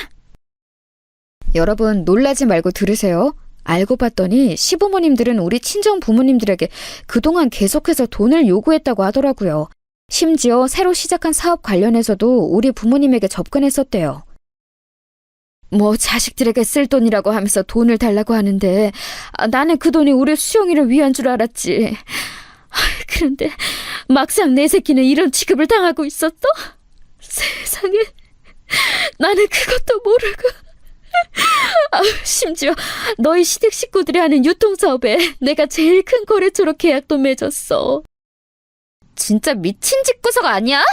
여러분 놀라지 말고 들으세요. 알고 봤더니 시부모님들은 우리 친정 부모님들에게 그동안 계속해서 돈을 요구했다고 하더라고요. 심지어 새로 시작한 사업 관련해서도 우리 부모님에게 접근했었대요. 뭐 자식들에게 쓸 돈이라고 하면서 돈을 달라고 하는데 나는 그 돈이 우리 수영이를 위한 줄 알았지. 그런데 막상 내 새끼는 이런 취급을 당하고 있었어? 세상에, 나는 그것도 모르고. 심지어 너희 시댁 식구들이 하는 유통사업에 내가 제일 큰 거래처로 계약도 맺었어. 진짜 미친 집구석 아니야?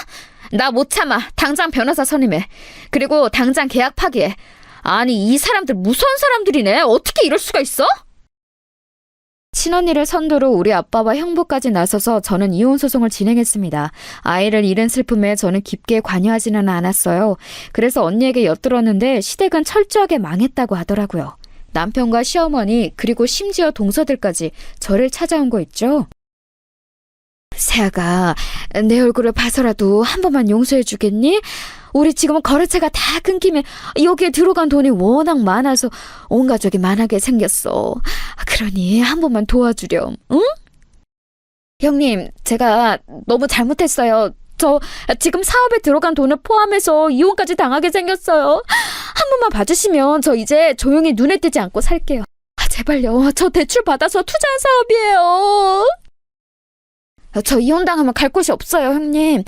나 못 참아. 당장 변호사 선임해. 그리고 당장 계약 파기해. 아니 이 사람들 무서운 사람들이네. 어떻게 이럴 수가 있어? 친언니를 선두로 우리 아빠와 형부까지 나서서 저는 이혼소송을 진행했습니다. 아이를 잃은 슬픔에 저는 깊게 관여하지는 않았어요. 그래서 언니에게 엿들었는데 시댁은 철저하게 망했다고 하더라고요. 남편과 시어머니 그리고 심지어 동서들까지 저를 찾아온 거 있죠. 세아가 내 얼굴을 봐서라도 한 번만 용서해 주겠니? 우리 지금 거래처가 다 끊기면 여기에 들어간 돈이 워낙 많아서 온 가족이 만하게 생겼어. 그러니 한 번만 도와주렴, 응? 형님, 제가 너무 잘못했어요. 저 지금 사업에 들어간 돈을 포함해서 이혼까지 당하게 생겼어요. 한 번만 봐주시면 저 이제 조용히 눈에 띄지 않고 살게요. 제발요. 저 대출 받아서 투자한 사업이에요. 저 이혼당하면 갈 곳이 없어요, 형님.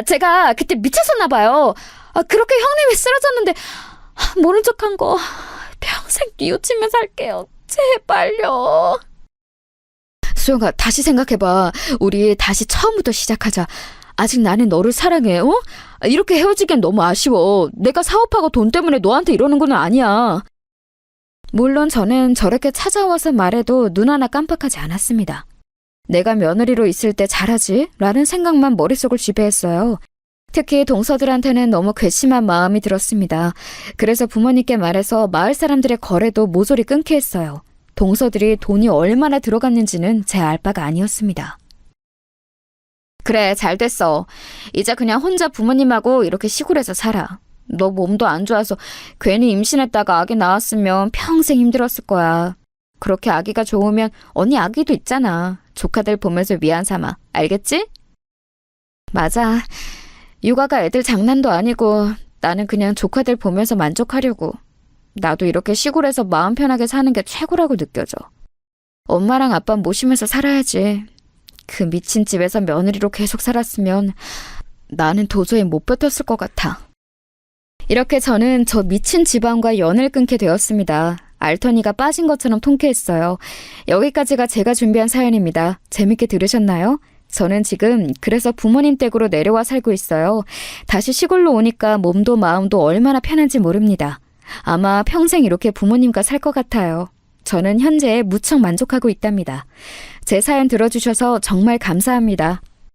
제가 그때 미쳤었나 봐요. 그렇게 형님이 쓰러졌는데 모른 척한 거 평생 뉘우치며 살게요. 제발요. 수영아, 다시 생각해봐. 우리 다시 처음부터 시작하자. 아직 나는 너를 사랑해. 어? 이렇게 헤어지기엔 너무 아쉬워. 내가 사업하고 돈 때문에 너한테 이러는 건 아니야. 물론 저는 저렇게 찾아와서 말해도 눈 하나 깜빡하지 않았습니다. 내가 며느리로 있을 때 잘하지? 라는 생각만 머릿속을 지배했어요. 특히 동서들한테는 너무 괘씸한 마음이 들었습니다. 그래서 부모님께 말해서 마을 사람들의 거래도 모조리 끊게 했어요. 동서들이 돈이 얼마나 들어갔는지는 제 알 바가 아니었습니다. 그래, 잘 됐어. 이제 그냥 혼자 부모님하고 이렇게 시골에서 살아. 너 몸도 안 좋아서 괜히 임신했다가 아기 낳았으면 평생 힘들었을 거야. 그렇게 아기가 좋으면 언니 아기도 있잖아. 조카들 보면서 위안 삼아. 알겠지? 맞아. 육아가 애들 장난도 아니고 나는 그냥 조카들 보면서 만족하려고. 나도 이렇게 시골에서 마음 편하게 사는 게 최고라고 느껴져. 엄마랑 아빠 모시면서 살아야지. 그 미친 집에서 며느리로 계속 살았으면 나는 도저히 못 버텼을 것 같아. 이렇게 저는 저 미친 집안과 연을 끊게 되었습니다. 알터니가 빠진 것처럼 통쾌했어요. 여기까지가 제가 준비한 사연입니다. 재밌게 들으셨나요? 저는 지금 그래서 부모님 댁으로 내려와 살고 있어요. 다시 시골로 오니까 몸도 마음도 얼마나 편한지 모릅니다. 아마 평생 이렇게 부모님과 살 것 같아요. 저는 현재 무척 만족하고 있답니다. 제 사연 들어주셔서 정말 감사합니다.